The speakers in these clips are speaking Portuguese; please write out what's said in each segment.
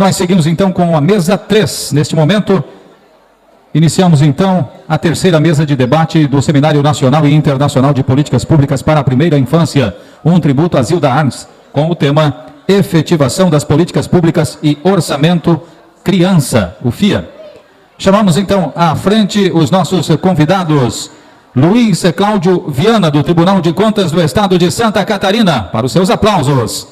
Nós seguimos então com a mesa 3. Neste momento, iniciamos então a terceira mesa de debate do Seminário Nacional e Internacional de Políticas Públicas para a Primeira Infância, um tributo a Zilda Arns, com o tema Efetivação das Políticas Públicas e Orçamento Criança, o FIA. Chamamos então à frente os nossos convidados. Luiz Cláudio Viana, do Tribunal de Contas do Estado de Santa Catarina, para os seus aplausos.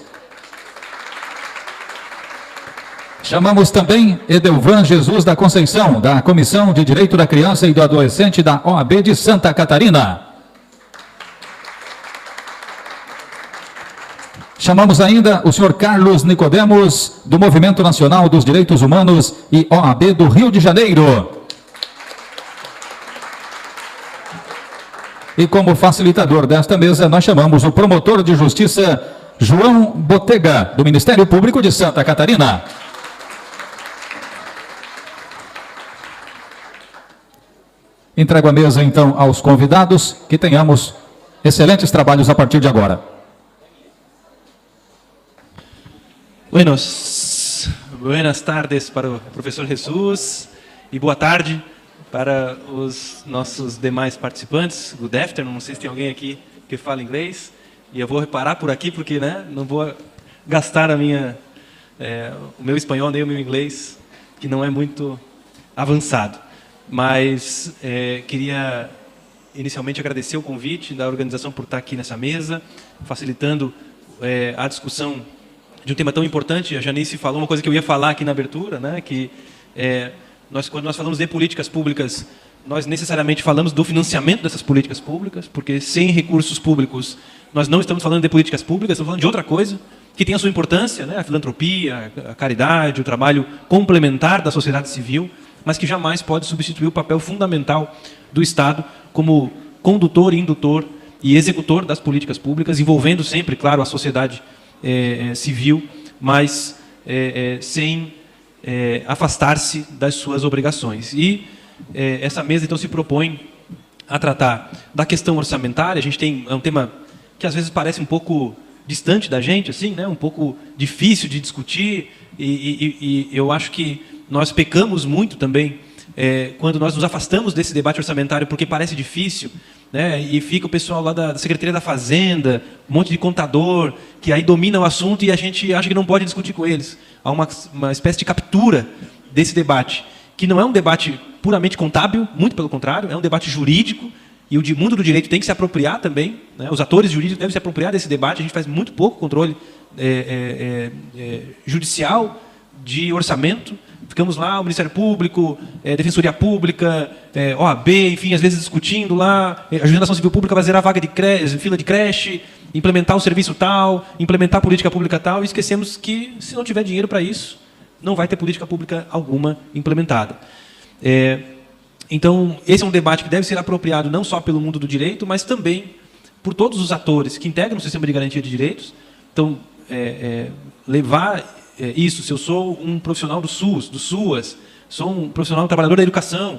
Chamamos também Edelvan Jesus da Conceição, da Comissão de Direito da Criança e do Adolescente da OAB de Santa Catarina. Chamamos ainda o senhor Carlos Nicodemos, do Movimento Nacional dos Direitos Humanos e OAB do Rio de Janeiro. E como facilitador desta mesa, nós chamamos o promotor de justiça João Botega, do Ministério Público de Santa Catarina. Entrego a mesa, então, aos convidados, que tenhamos excelentes trabalhos a partir de agora. Buenas tardes para o professor Jesus e boa tarde para os nossos demais participantes. Good afternoon, não sei se tem alguém aqui que fala inglês. E eu vou reparar por aqui porque não vou gastar o meu espanhol nem o meu inglês, que não é muito avançado. Mas queria inicialmente agradecer o convite da organização por estar aqui nessa mesa, facilitando a discussão de um tema tão importante. A Janice falou uma coisa que eu ia falar aqui na abertura, que quando nós falamos de políticas públicas, nós necessariamente falamos do financiamento dessas políticas públicas, porque sem recursos públicos nós não estamos falando de políticas públicas, estamos falando de outra coisa, que tem a sua importância, a filantropia, a caridade, o trabalho complementar da sociedade civil, mas que jamais pode substituir o papel fundamental do Estado como condutor, indutor e executor das políticas públicas, envolvendo sempre, claro, a sociedade civil, mas sem afastar-se das suas obrigações. E essa mesa, então, se propõe a tratar da questão orçamentária. A gente é um tema que às vezes parece um pouco distante da gente, assim, um pouco difícil de discutir, e eu acho que nós pecamos muito também quando nós nos afastamos desse debate orçamentário, porque parece difícil, e fica o pessoal lá da Secretaria da Fazenda, um monte de contador, que aí domina o assunto e a gente acha que não pode discutir com eles. Há uma espécie de captura desse debate, que não é um debate puramente contábil, muito pelo contrário, é um debate jurídico, e o mundo do direito tem que se apropriar também, os atores jurídicos devem se apropriar desse debate. A gente faz muito pouco controle judicial de orçamento. Ficamos lá, o Ministério Público, Defensoria Pública, OAB, enfim, às vezes discutindo lá, a Ajudação Civil Pública vai zerar a vaga de fila de creche, implementar o serviço tal, implementar a política pública tal, e esquecemos que, se não tiver dinheiro para isso, não vai ter política pública alguma implementada. Então, esse é um debate que deve ser apropriado não só pelo mundo do direito, mas também por todos os atores que integram o sistema de garantia de direitos. Então, levar isso, se eu sou um profissional do SUS, do SUAS, sou um profissional, um trabalhador da educação,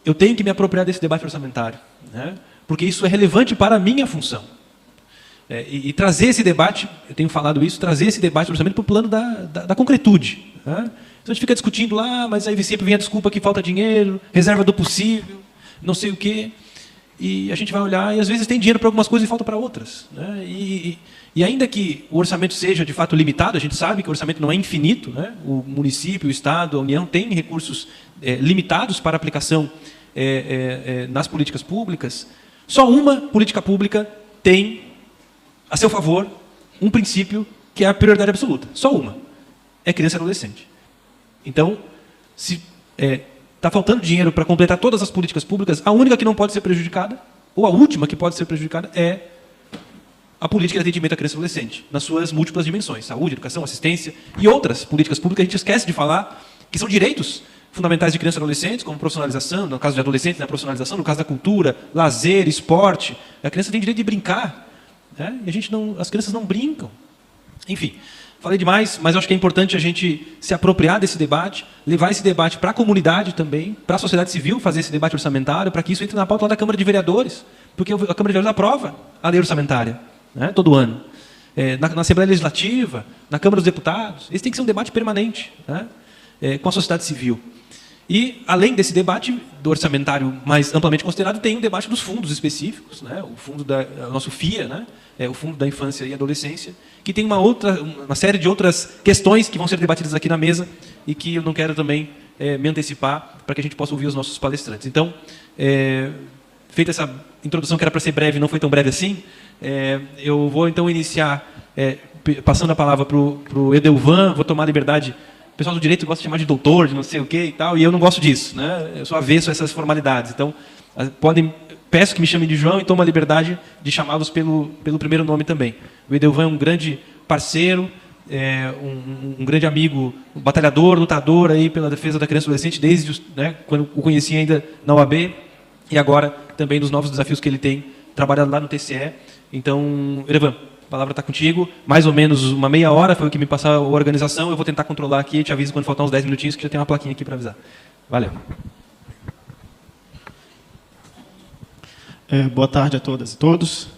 eu tenho que me apropriar desse debate orçamentário, porque isso é relevante para a minha função. E trazer esse debate, eu tenho falado isso, trazer esse debate do orçamento para o plano da concretude. Então a gente fica discutindo lá, mas aí sempre vem a desculpa que falta dinheiro, reserva do possível, não sei o quê, e a gente vai olhar e às vezes tem dinheiro para algumas coisas e falta para outras. E ainda que o orçamento seja de fato limitado, a gente sabe que o orçamento não é infinito, o município, o Estado, a União tem recursos limitados para aplicação nas políticas públicas. Só uma política pública tem a seu favor um princípio que é a prioridade absoluta. Só uma. É criança e adolescente. Então, se está faltando dinheiro para completar todas as políticas públicas, a única que não pode ser prejudicada, ou a última que pode ser prejudicada, é a política de atendimento à criança e adolescente, nas suas múltiplas dimensões, saúde, educação, assistência e outras políticas públicas. A gente esquece de falar que são direitos fundamentais de crianças e adolescentes, como profissionalização, no caso de adolescentes, profissionalização, no caso da cultura, lazer, esporte. A criança tem direito de brincar, e as crianças não brincam. Enfim, falei demais, mas eu acho que é importante a gente se apropriar desse debate, levar esse debate para a comunidade também, para a sociedade civil, fazer esse debate orçamentário, para que isso entre na pauta lá da Câmara de Vereadores, porque a Câmara de Vereadores aprova a lei orçamentária, todo ano. na Assembleia Legislativa, na Câmara dos Deputados. Esse tem que ser um debate permanente, né? Com a sociedade civil. E, além desse debate do orçamentário mais amplamente considerado, tem o debate dos fundos específicos, né? O fundo o nosso FIA, né? O Fundo da Infância e Adolescência, que tem uma série de outras questões que vão ser debatidas aqui na mesa e que eu não quero também me antecipar para que a gente possa ouvir os nossos palestrantes. Então, feita essa introdução que era para ser breve, não foi tão breve assim, eu vou então iniciar passando a palavra para o Edelvan, vou tomar a liberdade. O pessoal do direito gosta de chamar de doutor, de não sei o quê e tal, e eu não gosto disso, né? Eu sou avesso a essas formalidades. Então, peço que me chamem de João e tomo a liberdade de chamá-los pelo primeiro nome também. O Edelvan é um grande parceiro, um grande amigo, um batalhador, lutador aí pela defesa da criança e adolescente, desde quando o conheci ainda na OAB, e agora também dos novos desafios que ele tem trabalhado lá no TCE. Então, Edelvan, a palavra está contigo, mais ou menos uma meia hora, foi o que me passou a organização, eu vou tentar controlar aqui, eu te aviso quando faltar uns 10 minutinhos, que já tem uma plaquinha aqui para avisar. Valeu. Boa tarde a todas e todos.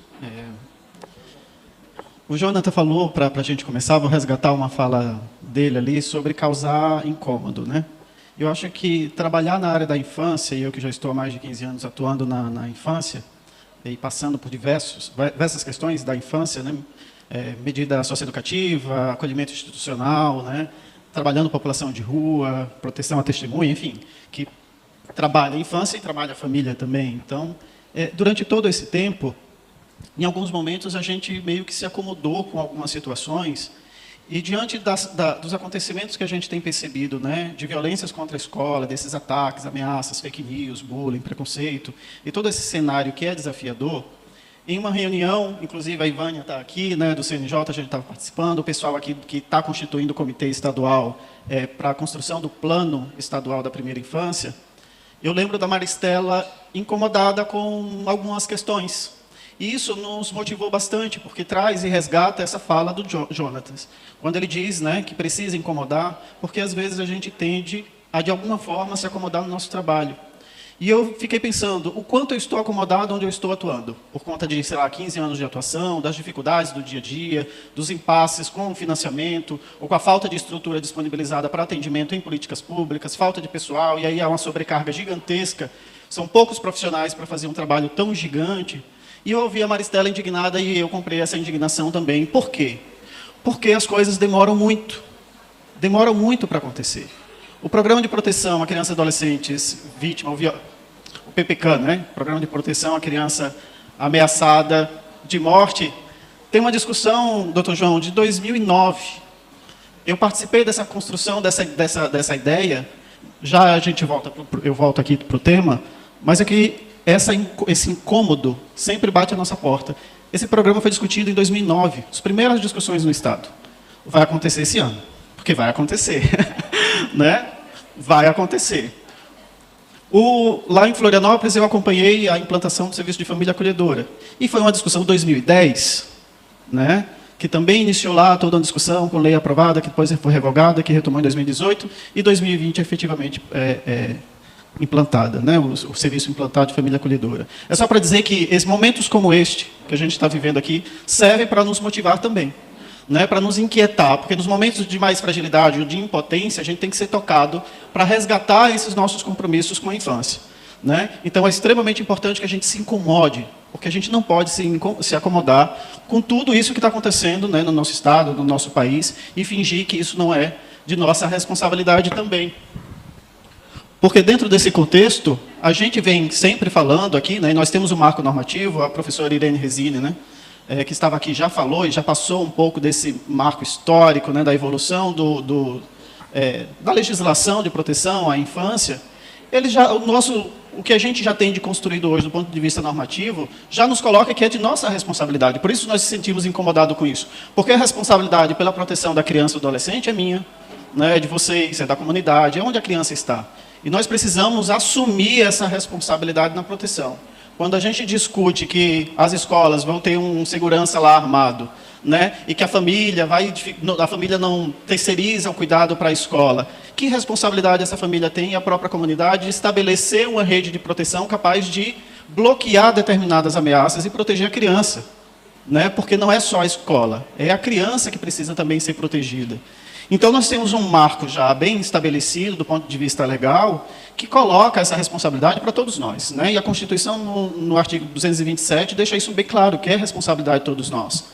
O Jonathan falou, para a gente começar, vou resgatar uma fala dele ali, sobre causar incômodo, né? Eu acho que trabalhar na área da infância, e eu que já estou há mais de 15 anos atuando na infância, e passando por diversas questões da infância, né? Medida socioeducativa, acolhimento institucional, né? Trabalhando população de rua, proteção à testemunha, enfim, que trabalha a infância e trabalha a família também. Então, durante todo esse tempo, em alguns momentos a gente meio que se acomodou com algumas situações e diante dos acontecimentos que a gente tem percebido, né, de violências contra a escola, desses ataques, ameaças, fake news, bullying, preconceito, e todo esse cenário que é desafiador, em uma reunião, inclusive a Ivânia está aqui, né, do CNJ, a gente estava participando, o pessoal aqui que está constituindo o comitê estadual para a construção do plano estadual da primeira infância, eu lembro da Maristela incomodada com algumas questões. E isso nos motivou bastante, porque traz e resgata essa fala do Jonatas. Quando ele diz, né, que precisa incomodar, porque às vezes a gente tende a, de alguma forma, se acomodar no nosso trabalho. E eu fiquei pensando, o quanto eu estou acomodado onde eu estou atuando, por conta de, sei lá, 15 anos de atuação, das dificuldades do dia a dia, dos impasses com o financiamento, ou com a falta de estrutura disponibilizada para atendimento em políticas públicas, falta de pessoal, e aí há uma sobrecarga gigantesca. São poucos profissionais para fazer um trabalho tão gigante. E eu ouvi a Maristela indignada e eu comprei essa indignação também. Por quê? Porque as coisas demoram muito para acontecer. O Programa de Proteção a Crianças e Adolescentes Vítimas, o PPCAM, né? Programa de Proteção à Criança Ameaçada de Morte, tem uma discussão, doutor João, de 2009. Eu participei dessa construção, dessa ideia, já eu volto aqui para o tema, mas é que esse incômodo sempre bate à nossa porta. Esse programa foi discutido em 2009, as primeiras discussões no Estado. Vai acontecer esse ano, porque vai acontecer. Né? Vai acontecer. Lá em Florianópolis, eu acompanhei a implantação do Serviço de Família Acolhedora. E foi uma discussão em 2010, né? Que também iniciou lá toda uma discussão com lei aprovada, que depois foi revogada, que retomou em 2018, e 2020 efetivamente implantada, né? O serviço implantado de família acolhedora. É só para dizer que momentos como este, que a gente está vivendo aqui, servem para nos motivar também, né? Para nos inquietar, porque nos momentos de mais fragilidade ou de impotência, a gente tem que ser tocado para resgatar esses nossos compromissos com a infância, né? Então, é extremamente importante que a gente se incomode, porque a gente não pode se acomodar com tudo isso que está acontecendo, né, no nosso Estado, no nosso país, e fingir que isso não é de nossa responsabilidade também. Porque dentro desse contexto, a gente vem sempre falando aqui, né, e nós temos o marco normativo, a professora Irene Resine, né, que estava aqui, já falou e já passou um pouco desse marco histórico, né, da evolução da legislação de proteção à infância. O que a gente já tem de construído hoje, do ponto de vista normativo, já nos coloca que é de nossa responsabilidade. Por isso nós nos sentimos incomodados com isso. Porque a responsabilidade pela proteção da criança e do adolescente é minha, né, é de vocês, é da comunidade, é onde a criança está. E nós precisamos assumir essa responsabilidade na proteção. Quando a gente discute que as escolas vão ter um segurança lá armado, né, e que a família não terceiriza o cuidado para a escola, que responsabilidade essa família tem e a própria comunidade de estabelecer uma rede de proteção capaz de bloquear determinadas ameaças e proteger a criança, né? Porque não é só a escola, é a criança que precisa também ser protegida. Então, nós temos um marco já bem estabelecido do ponto de vista legal, que coloca essa responsabilidade para todos nós, né? E a Constituição, no artigo 227, deixa isso bem claro, que é responsabilidade de todos nós.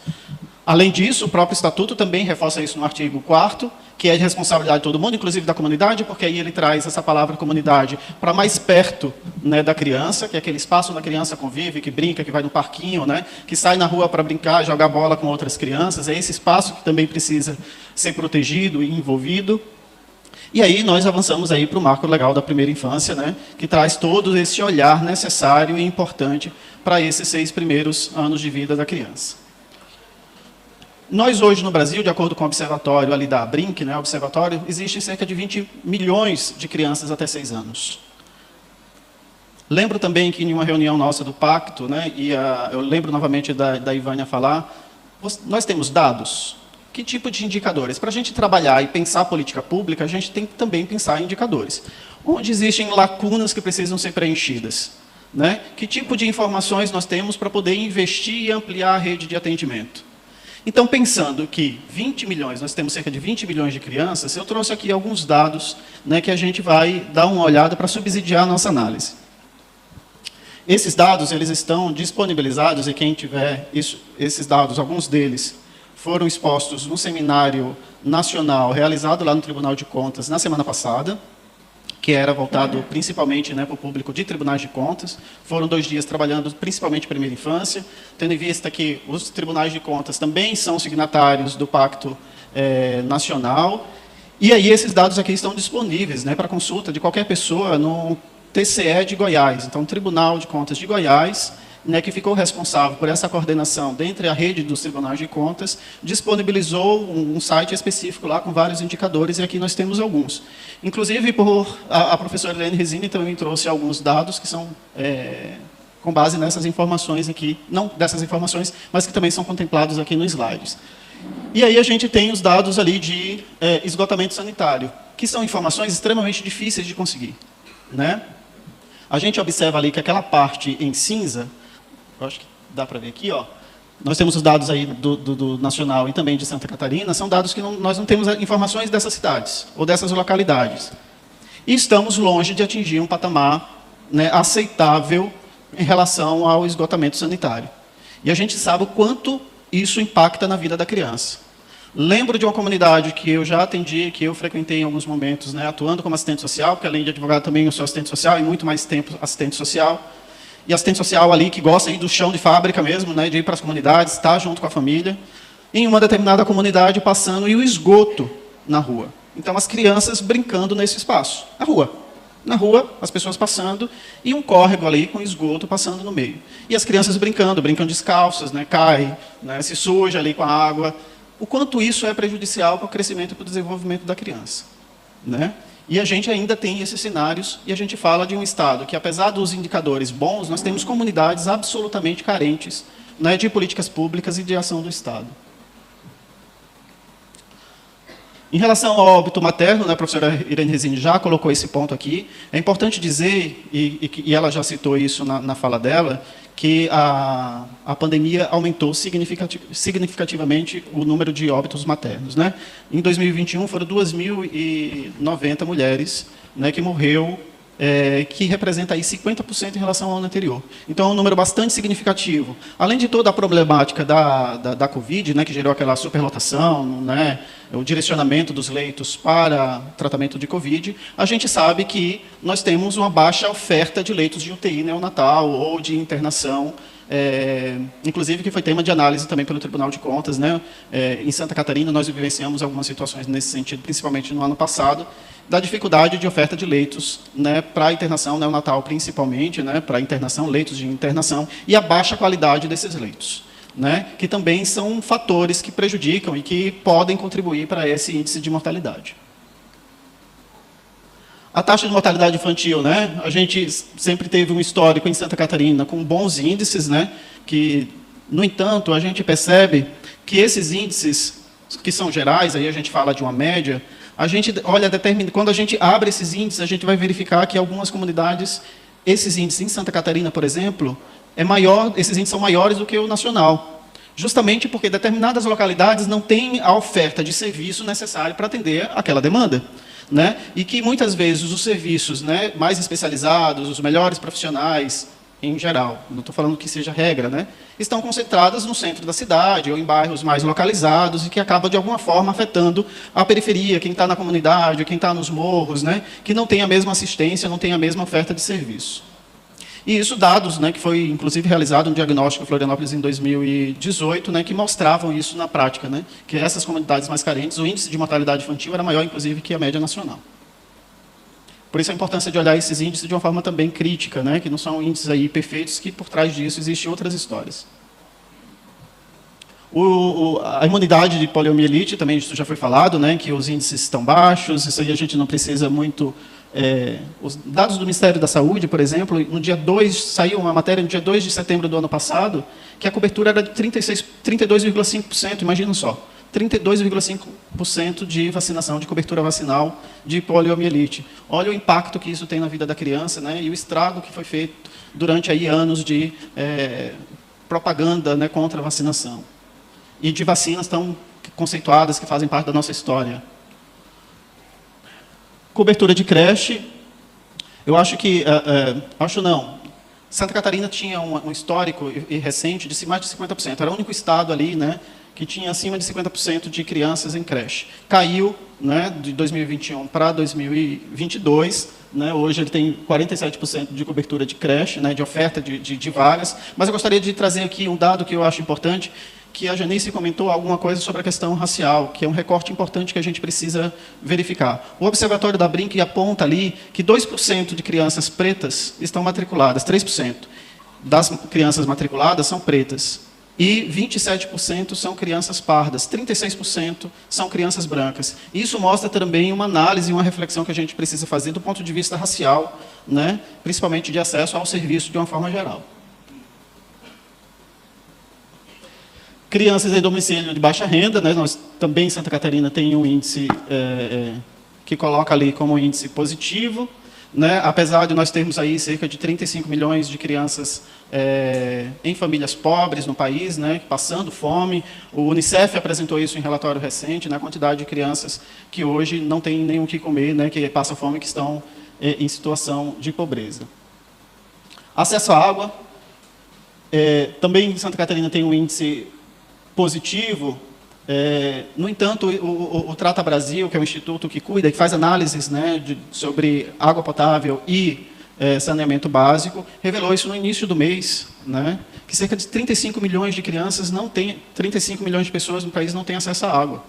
Além disso, o próprio Estatuto também reforça isso no artigo 4º, que é de responsabilidade de todo mundo, inclusive da comunidade, porque aí ele traz essa palavra comunidade para mais perto, né, da criança, que é aquele espaço onde a criança convive, que brinca, que vai no parquinho, né, que sai na rua para brincar, jogar bola com outras crianças. É esse espaço que também precisa ser protegido e envolvido. E aí nós avançamos aí para o marco legal da primeira infância, né, que traz todo esse olhar necessário e importante para esses 6 primeiros anos de vida da criança. Nós hoje no Brasil, de acordo com o observatório ali da Brinc, né, observatório, existem cerca de 20 milhões de crianças até 6 anos. Lembro também que em uma reunião nossa do Pacto, né, eu lembro novamente da Ivânia falar, nós temos dados. Que tipo de indicadores? Para a gente trabalhar e pensar a política pública, a gente tem que também pensar em indicadores. Onde existem lacunas que precisam ser preenchidas? Né? Que tipo de informações nós temos para poder investir e ampliar a rede de atendimento? Então, pensando que 20 milhões, nós temos cerca de 20 milhões de crianças, eu trouxe aqui alguns dados, né, que a gente vai dar uma olhada para subsidiar a nossa análise. Esses dados, eles estão disponibilizados, e quem tiver esses dados, alguns deles, foram expostos no seminário nacional realizado lá no Tribunal de Contas na semana passada, que era voltado principalmente, né, para o público de tribunais de contas. Foram 2 dias trabalhando principalmente primeira infância, tendo em vista que os tribunais de contas também são signatários do Pacto Nacional. E aí esses dados aqui estão disponíveis, né, para consulta de qualquer pessoa no TCE de Goiás. Então, o Tribunal de Contas de Goiás, né, que ficou responsável por essa coordenação dentre a rede dos tribunais de contas, disponibilizou um site específico lá com vários indicadores, e aqui nós temos alguns. Inclusive, a professora Helene Resini também trouxe alguns dados que são com base nessas informações aqui, não dessas informações, mas que também são contemplados aqui nos slides. E aí a gente tem os dados ali de esgotamento sanitário, que são informações extremamente difíceis de conseguir, né? A gente observa ali que aquela parte em cinza, eu acho que dá para ver aqui, ó. Nós temos os dados aí do Nacional e também de Santa Catarina, são dados que nós não temos informações dessas cidades ou dessas localidades. E estamos longe de atingir um patamar, né, aceitável em relação ao esgotamento sanitário. E a gente sabe o quanto isso impacta na vida da criança. Lembro de uma comunidade que eu já atendi, que eu frequentei em alguns momentos, né, atuando como assistente social, porque além de advogado também eu sou assistente social e muito mais tempo assistente social. E assistente social ali que gosta aí do chão de fábrica mesmo, né, de ir para as comunidades, estar junto com a família, em uma determinada comunidade passando e o esgoto na rua. Então, as crianças brincando nesse espaço, na rua. Na rua, as pessoas passando e um córrego ali com esgoto passando no meio. E as crianças brincam descalças, né, caem, né, se suja ali com a água. O quanto isso é prejudicial para o crescimento e para o desenvolvimento da criança, né? E a gente ainda tem esses cenários, e a gente fala de um Estado que, apesar dos indicadores bons, nós temos comunidades absolutamente carentes, né, de políticas públicas e de ação do Estado. Em relação ao óbito materno, né, a professora Irene Resini já colocou esse ponto aqui, é importante dizer, e ela já citou isso na fala dela, que a pandemia aumentou significativamente o número de óbitos maternos, né? Em 2021, foram 2.090 mulheres, né, que morreu, que representa aí 50% em relação ao ano anterior. Então, é um número bastante significativo. Além de toda a problemática da Covid, né, que gerou aquela superlotação, né, o direcionamento dos leitos para tratamento de Covid, a gente sabe que nós temos uma baixa oferta de leitos de UTI neonatal ou de internação, inclusive que foi tema de análise também pelo Tribunal de Contas, né? Em Santa Catarina, nós vivenciamos algumas situações nesse sentido, principalmente no ano passado, da dificuldade de oferta de leitos, né, para internação neonatal principalmente, né, para internação, leitos de internação, e a baixa qualidade desses leitos, né, que também são fatores que prejudicam e que podem contribuir para esse índice de mortalidade. A taxa de mortalidade infantil, né, a gente sempre teve um histórico em Santa Catarina com bons índices, né, que, no entanto, a gente percebe que esses índices, que são gerais, aí a gente fala de uma média, a gente olha, quando a gente abre esses índices, a gente vai verificar que algumas comunidades, esses índices em Santa Catarina, por exemplo, esses índices são maiores do que o nacional. justamente porque determinadas localidades não têm a oferta de serviço necessária para atender aquela demanda. Né? E que muitas vezes os serviços, né, mais especializados, os melhores profissionais, em geral, não estou falando que seja regra, né, estão concentradas no centro da cidade ou em bairros mais localizados e que acaba de alguma forma afetando a periferia, quem está na comunidade, quem está nos morros, né, que não tem a mesma assistência, não tem a mesma oferta de serviço. E isso dados, né, que foi inclusive realizado um diagnóstico em Florianópolis em 2018, né, que mostravam isso na prática, né, que essas comunidades mais carentes, o índice de mortalidade infantil era maior, inclusive, que a média nacional. Por isso a importância de olhar esses índices de uma forma também crítica, né, que não são índices aí perfeitos, que por trás disso existem outras histórias. A imunidade de poliomielite, também isso já foi falado, né, que os índices estão baixos, isso aí a gente não precisa muito... os dados do Ministério da Saúde, por exemplo, no dia 2, saiu uma matéria no dia 2 de setembro do ano passado, que a cobertura era de 32,5%, imagina só, 32,5% de vacinação, de cobertura vacinal de poliomielite. Olha o impacto que isso tem na vida da criança, né, e o estrago que foi feito durante aí anos de propaganda, né, contra a vacinação. E de vacinas tão conceituadas que fazem parte da nossa história. Cobertura de creche, eu acho que, acho não, Santa Catarina tinha um histórico e recente de mais de 50%, era o único estado ali, né, que tinha acima de 50% de crianças em creche. Caiu, né, de 2021 para 2022, né, hoje ele tem 47% de cobertura de creche, né, de oferta de vagas, mas eu gostaria de trazer aqui um dado que eu acho importante, que a Janice comentou alguma coisa sobre a questão racial, que é um recorte importante que a gente precisa verificar. O Observatório da Brinc aponta ali que 2% de crianças pretas estão matriculadas, 3% das crianças matriculadas são pretas, e 27% são crianças pardas, 36% são crianças brancas. Isso mostra também uma análise e uma reflexão que a gente precisa fazer do ponto de vista racial, né, principalmente de acesso ao serviço de uma forma geral. Crianças em domicílio de baixa renda, né? Nós também em Santa Catarina tem um índice que coloca ali como índice positivo, né? Apesar de nós termos aí cerca de 35 milhões de crianças em famílias pobres no país, né? Passando fome. O Unicef apresentou isso em relatório recente, né? A quantidade de crianças que hoje não tem nem o que comer, né? Que passam fome, que estão em situação de pobreza. Acesso à água. Também em Santa Catarina tem um índice positivo, no entanto, o Trata Brasil, que é um instituto que cuida, que faz análises, né, sobre água potável e saneamento básico, revelou isso no início do mês, né, que cerca de 35 milhões de crianças não têm, 35 milhões de pessoas no país não têm acesso à água.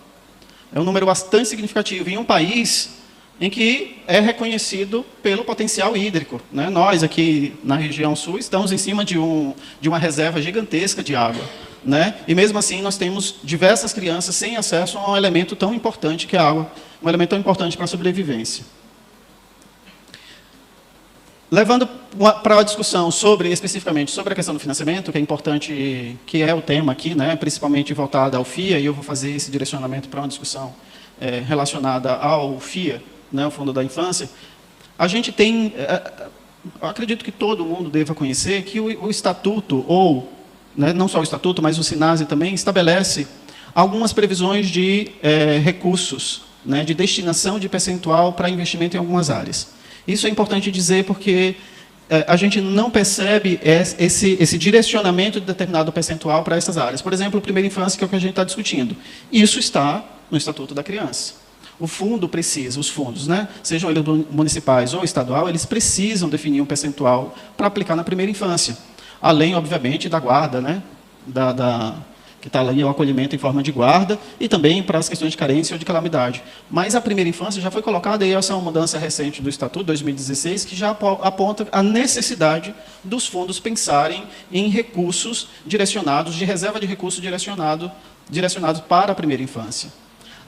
É um número bastante significativo em um país em que é reconhecido pelo potencial hídrico, né? Nós aqui na região sul estamos em cima de uma reserva gigantesca de água, né? E mesmo assim nós temos diversas crianças sem acesso a um elemento tão importante que é a água, um elemento tão importante para a sobrevivência. Levando para a discussão especificamente sobre a questão do financiamento, que é importante, que é o tema aqui, né? Principalmente voltada ao FIA, e eu vou fazer esse direcionamento para uma discussão relacionada ao FIA, né, o Fundo da Infância. A gente tem, acredito que todo mundo deva conhecer que o Estatuto, ou né, não só o Estatuto, mas o SINASE também, estabelece algumas previsões de recursos, né, de destinação de percentual para investimento em algumas áreas. Isso é importante dizer porque a gente não percebe esse direcionamento de determinado percentual para essas áreas. Por exemplo, a primeira infância, que é o que a gente está discutindo. Isso está no Estatuto da Criança. O fundo precisa, os fundos, né, sejam eles municipais ou estadual, eles precisam definir um percentual para aplicar na primeira infância. Além, obviamente, da guarda, né, que está ali o acolhimento em forma de guarda, e também para as questões de carência ou de calamidade. Mas a primeira infância já foi colocada, e essa é uma mudança recente do Estatuto, 2016, que já aponta a necessidade dos fundos pensarem em recursos direcionados, de reserva de recursos direcionados para a primeira infância.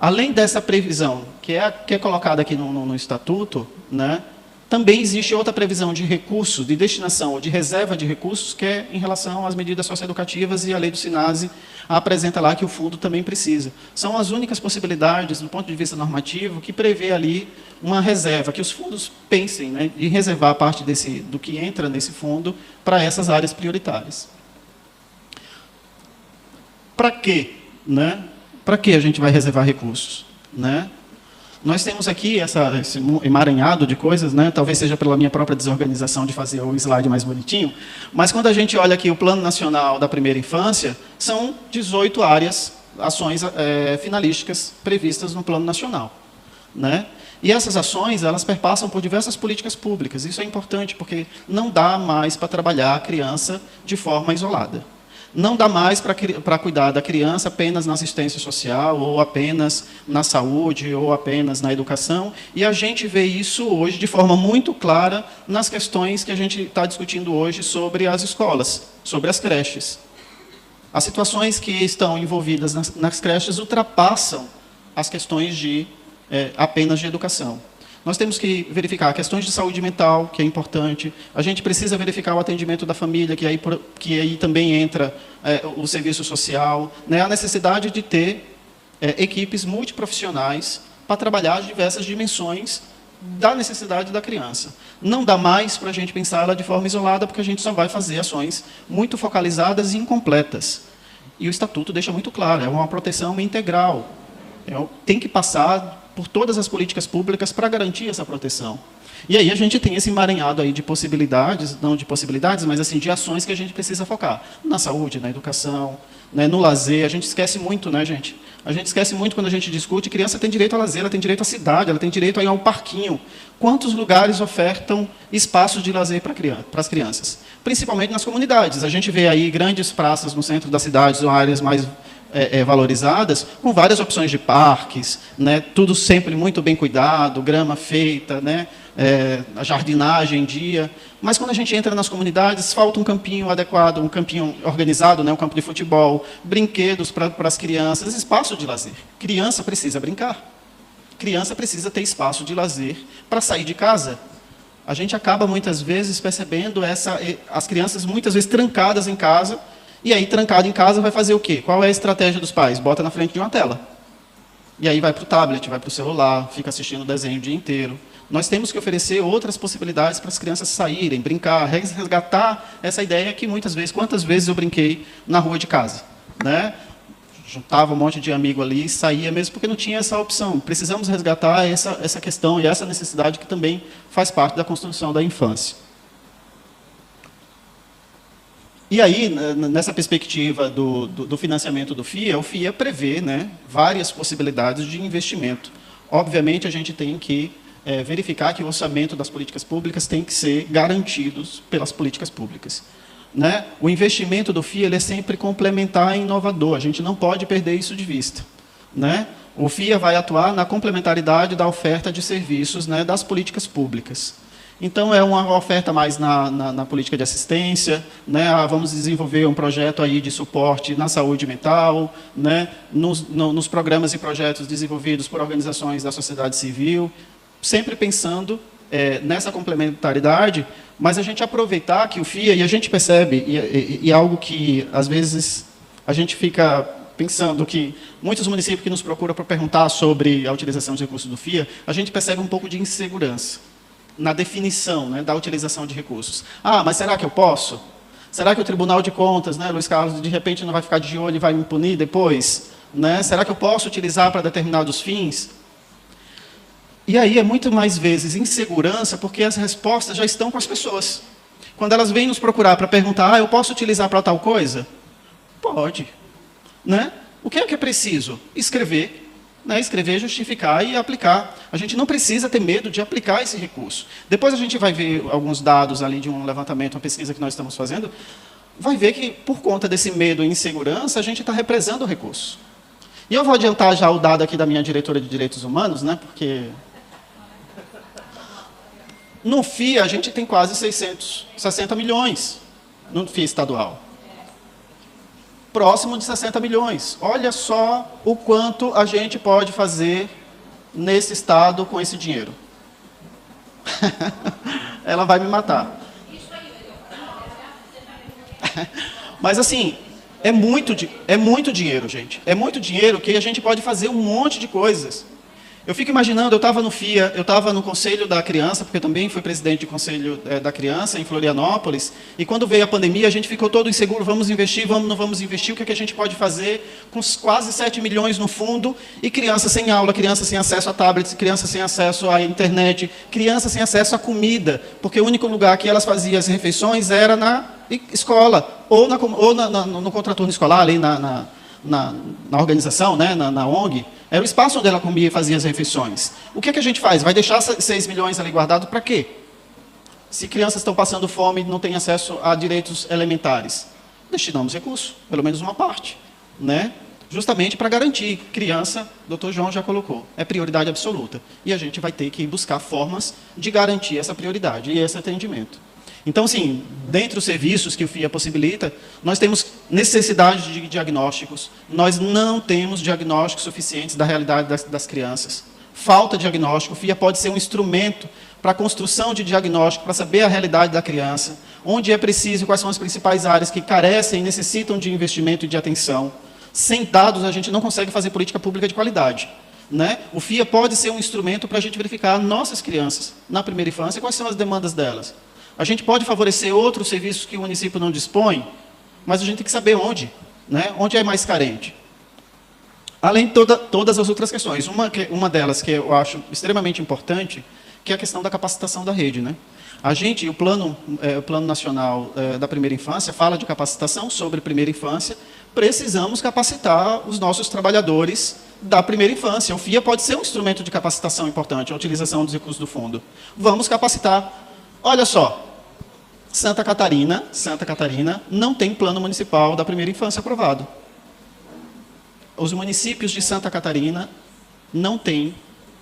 Além dessa previsão, que é colocada aqui no Estatuto, né, também existe outra previsão de recursos, de destinação ou de reserva de recursos, que é em relação às medidas socioeducativas, e a lei do SINASE apresenta lá que o fundo também precisa. São as únicas possibilidades, do ponto de vista normativo, que prevê ali uma reserva, que os fundos pensem, né, em reservar parte do que entra nesse fundo para essas áreas prioritárias. para quê? Né? Para que a gente vai reservar recursos? Né? Nós temos aqui esse emaranhado de coisas, né? Talvez seja pela minha própria desorganização de fazer o slide mais bonitinho, mas quando a gente olha aqui o Plano Nacional da Primeira Infância, são 18 áreas, ações finalísticas previstas no Plano Nacional. Né? E essas ações, elas perpassam por diversas políticas públicas. Isso é importante, porque não dá mais para trabalhar a criança de forma isolada. Não dá mais para cuidar da criança apenas na assistência social, ou apenas na saúde, ou apenas na educação. E a gente vê isso hoje de forma muito clara nas questões que a gente está discutindo hoje sobre as escolas, sobre as creches. As situações que estão envolvidas nas creches ultrapassam as questões apenas de educação. Nós temos que verificar questões de saúde mental, que é importante. A gente precisa verificar o atendimento da família, que aí também entra o serviço social. Né? A necessidade de ter equipes multiprofissionais para trabalhar as diversas dimensões da necessidade da criança. Não dá mais para a gente pensar ela de forma isolada, porque a gente só vai fazer ações muito focalizadas e incompletas. E o Estatuto deixa muito claro, é uma proteção integral. Tem que passar por todas as políticas públicas para garantir essa proteção. E aí a gente tem esse emaranhado aí de possibilidades, não de possibilidades, mas assim, de ações que a gente precisa focar. Na saúde, na educação, né, no lazer. A gente esquece muito, né, gente? A gente esquece muito quando a gente discute, criança tem direito a lazer, ela tem direito à cidade, ela tem direito a ir a um parquinho. Quantos lugares ofertam espaços de lazer para as crianças? Principalmente nas comunidades. A gente vê aí grandes praças no centro das cidades, ou áreas mais valorizadas, com várias opções de parques, né, tudo sempre muito bem cuidado, grama feita, né, a jardinagem em dia. Mas quando a gente entra nas comunidades, falta um campinho adequado, um campinho organizado, né, um campo de futebol, brinquedos para as crianças, espaço de lazer. Criança precisa brincar. Criança precisa ter espaço de lazer para sair de casa. A gente acaba muitas vezes percebendo as crianças muitas vezes trancadas em casa. E aí, trancado em casa, vai fazer o quê? Qual é a estratégia dos pais? Bota na frente de uma tela. E aí vai para o tablet, vai para o celular, fica assistindo desenho o dia inteiro. Nós temos que oferecer outras possibilidades para as crianças saírem, brincar, resgatar essa ideia que muitas vezes, quantas vezes eu brinquei na rua de casa, né? Juntava um monte de amigo ali e saía mesmo porque não tinha essa opção. Precisamos resgatar essa questão e essa necessidade que também faz parte da construção da infância. E aí, nessa perspectiva do financiamento do FIA, o FIA prevê, né, várias possibilidades de investimento. Obviamente, a gente tem que verificar que o orçamento das políticas públicas tem que ser garantido pelas políticas públicas. Né? O investimento do FIA ele é sempre complementar e inovador, a gente não pode perder isso de vista. Né? O FIA vai atuar na complementaridade da oferta de serviços, né, das políticas públicas. Então, é uma oferta mais na política de assistência, né? Vamos desenvolver um projeto aí de suporte na saúde mental, né? Nos programas e projetos desenvolvidos por organizações da sociedade civil, sempre pensando nessa complementaridade, mas a gente aproveitar que o FIA, e a gente percebe, e algo que, às vezes, a gente fica pensando que muitos municípios que nos procuram para perguntar sobre a utilização de recursos do FIA, a gente percebe um pouco de insegurança na definição, né, da utilização de recursos. Ah, mas será que eu posso? Será que o Tribunal de Contas, né, Luiz Carlos, de repente não vai ficar de olho e vai me punir depois? Né? Será que eu posso utilizar para determinados fins? E aí é muito mais vezes insegurança, porque as respostas já estão com as pessoas. Quando elas vêm nos procurar para perguntar, eu posso utilizar para tal coisa? Pode. Né? O que é preciso? Escrever. Né, escrever, justificar e aplicar. A gente não precisa ter medo de aplicar esse recurso. Depois a gente vai ver alguns dados ali de um levantamento, uma pesquisa que nós estamos fazendo, vai ver que, por conta desse medo e insegurança, a gente está represando o recurso. E eu vou adiantar já o dado aqui da minha diretora de Direitos Humanos, né, porque no FIA a gente tem quase 660 milhões no FIA estadual. Próximo de 60 milhões. Olha só o quanto a gente pode fazer nesse estado com esse dinheiro. Ela vai me matar. Mas assim, é muito dinheiro, gente. É muito dinheiro que a gente pode fazer um monte de coisas. Eu fico imaginando, eu estava no FIA, eu estava no Conselho da Criança, porque eu também fui presidente do Conselho da Criança em Florianópolis, e quando veio a pandemia, a gente ficou todo inseguro, vamos investir, não vamos investir, o que é que a gente pode fazer com quase 7 milhões no fundo, e crianças sem aula, crianças sem acesso a tablets, crianças sem acesso à internet, crianças sem acesso à comida, porque o único lugar que elas faziam as refeições era na escola, ou no contraturno escolar, ali na organização, né, na ONG, era o espaço onde ela comia e fazia as refeições. O que é que a gente faz? Vai deixar 6 milhões ali guardado para quê? Se crianças estão passando fome e não têm acesso a direitos elementares, destinamos recursos, pelo menos uma parte, né? Justamente para garantir. Criança, o Dr. João já colocou, é prioridade absoluta. E a gente vai ter que buscar formas de garantir essa prioridade e esse atendimento. Então, assim, dentre os serviços que o FIA possibilita, nós temos necessidade de diagnósticos, nós não temos diagnósticos suficientes da realidade das crianças. Falta de diagnóstico, o FIA pode ser um instrumento para a construção de diagnóstico, para saber a realidade da criança, onde é preciso, quais são as principais áreas que carecem e necessitam de investimento e de atenção. Sem dados, a gente não consegue fazer política pública de qualidade, né? O FIA pode ser um instrumento para a gente verificar nossas crianças na primeira infância, quais são as demandas delas. A gente pode favorecer outros serviços que o município não dispõe, mas a gente tem que saber onde, né? Onde é mais carente. Além de todas as outras questões. Uma delas que eu acho extremamente importante, que é a questão da capacitação da rede, né? O Plano Nacional da Primeira Infância fala de capacitação sobre primeira infância. Precisamos capacitar os nossos trabalhadores da primeira infância. O FIA pode ser um instrumento de capacitação importante, a utilização dos recursos do fundo. Vamos capacitar. Olha só, Santa Catarina não tem plano municipal da primeira infância aprovado. Os municípios de Santa Catarina não têm,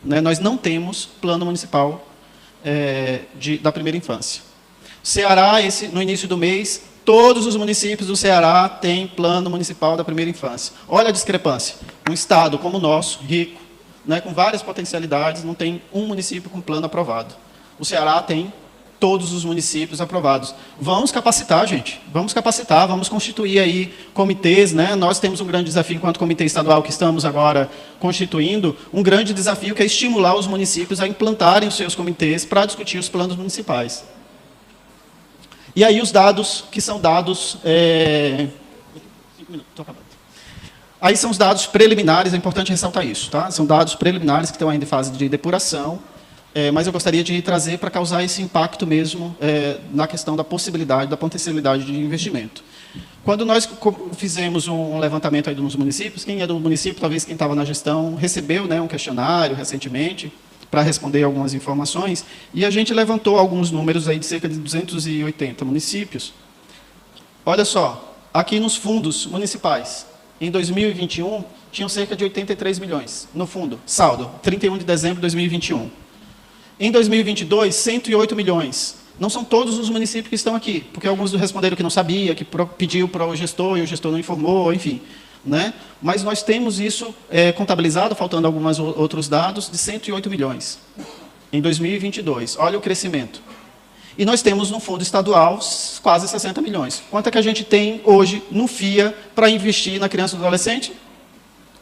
né, nós não temos plano municipal da primeira infância. Ceará, no início do mês, todos os municípios do Ceará têm plano municipal da primeira infância. Olha a discrepância. Um estado como o nosso, rico, né, com várias potencialidades, não tem um município com plano aprovado. O Ceará tem todos os municípios aprovados. Vamos capacitar, gente. Vamos capacitar, vamos constituir aí comitês, né? Nós temos um grande desafio enquanto comitê estadual que estamos agora constituindo, um grande desafio que é estimular os municípios a implantarem os seus comitês para discutir os planos municipais. E aí os dados, que são dados... 5 minutos, estou acabando. Aí são os dados preliminares, é importante ressaltar isso, tá? São dados preliminares que estão ainda em fase de depuração, mas eu gostaria de trazer para causar esse impacto mesmo na questão da possibilidade, da potencialidade de investimento. Quando nós fizemos um levantamento aí nos municípios, quem é do município, talvez quem estava na gestão, recebeu, né, um questionário recentemente para responder algumas informações, e a gente levantou alguns números aí de cerca de 280 municípios. Olha só, aqui nos fundos municipais, em 2021, tinham cerca de 83 milhões no fundo, saldo, 31 de dezembro de 2021. Em 2022, 108 milhões. Não são todos os municípios que estão aqui, porque alguns responderam que não sabia, que pediu para o gestor e o gestor não informou, enfim, né? Mas nós temos isso contabilizado, faltando alguns outros dados, de 108 milhões em 2022. Olha o crescimento. E nós temos no fundo estadual quase 60 milhões. Quanto é que a gente tem hoje no FIA para investir na criança e no adolescente?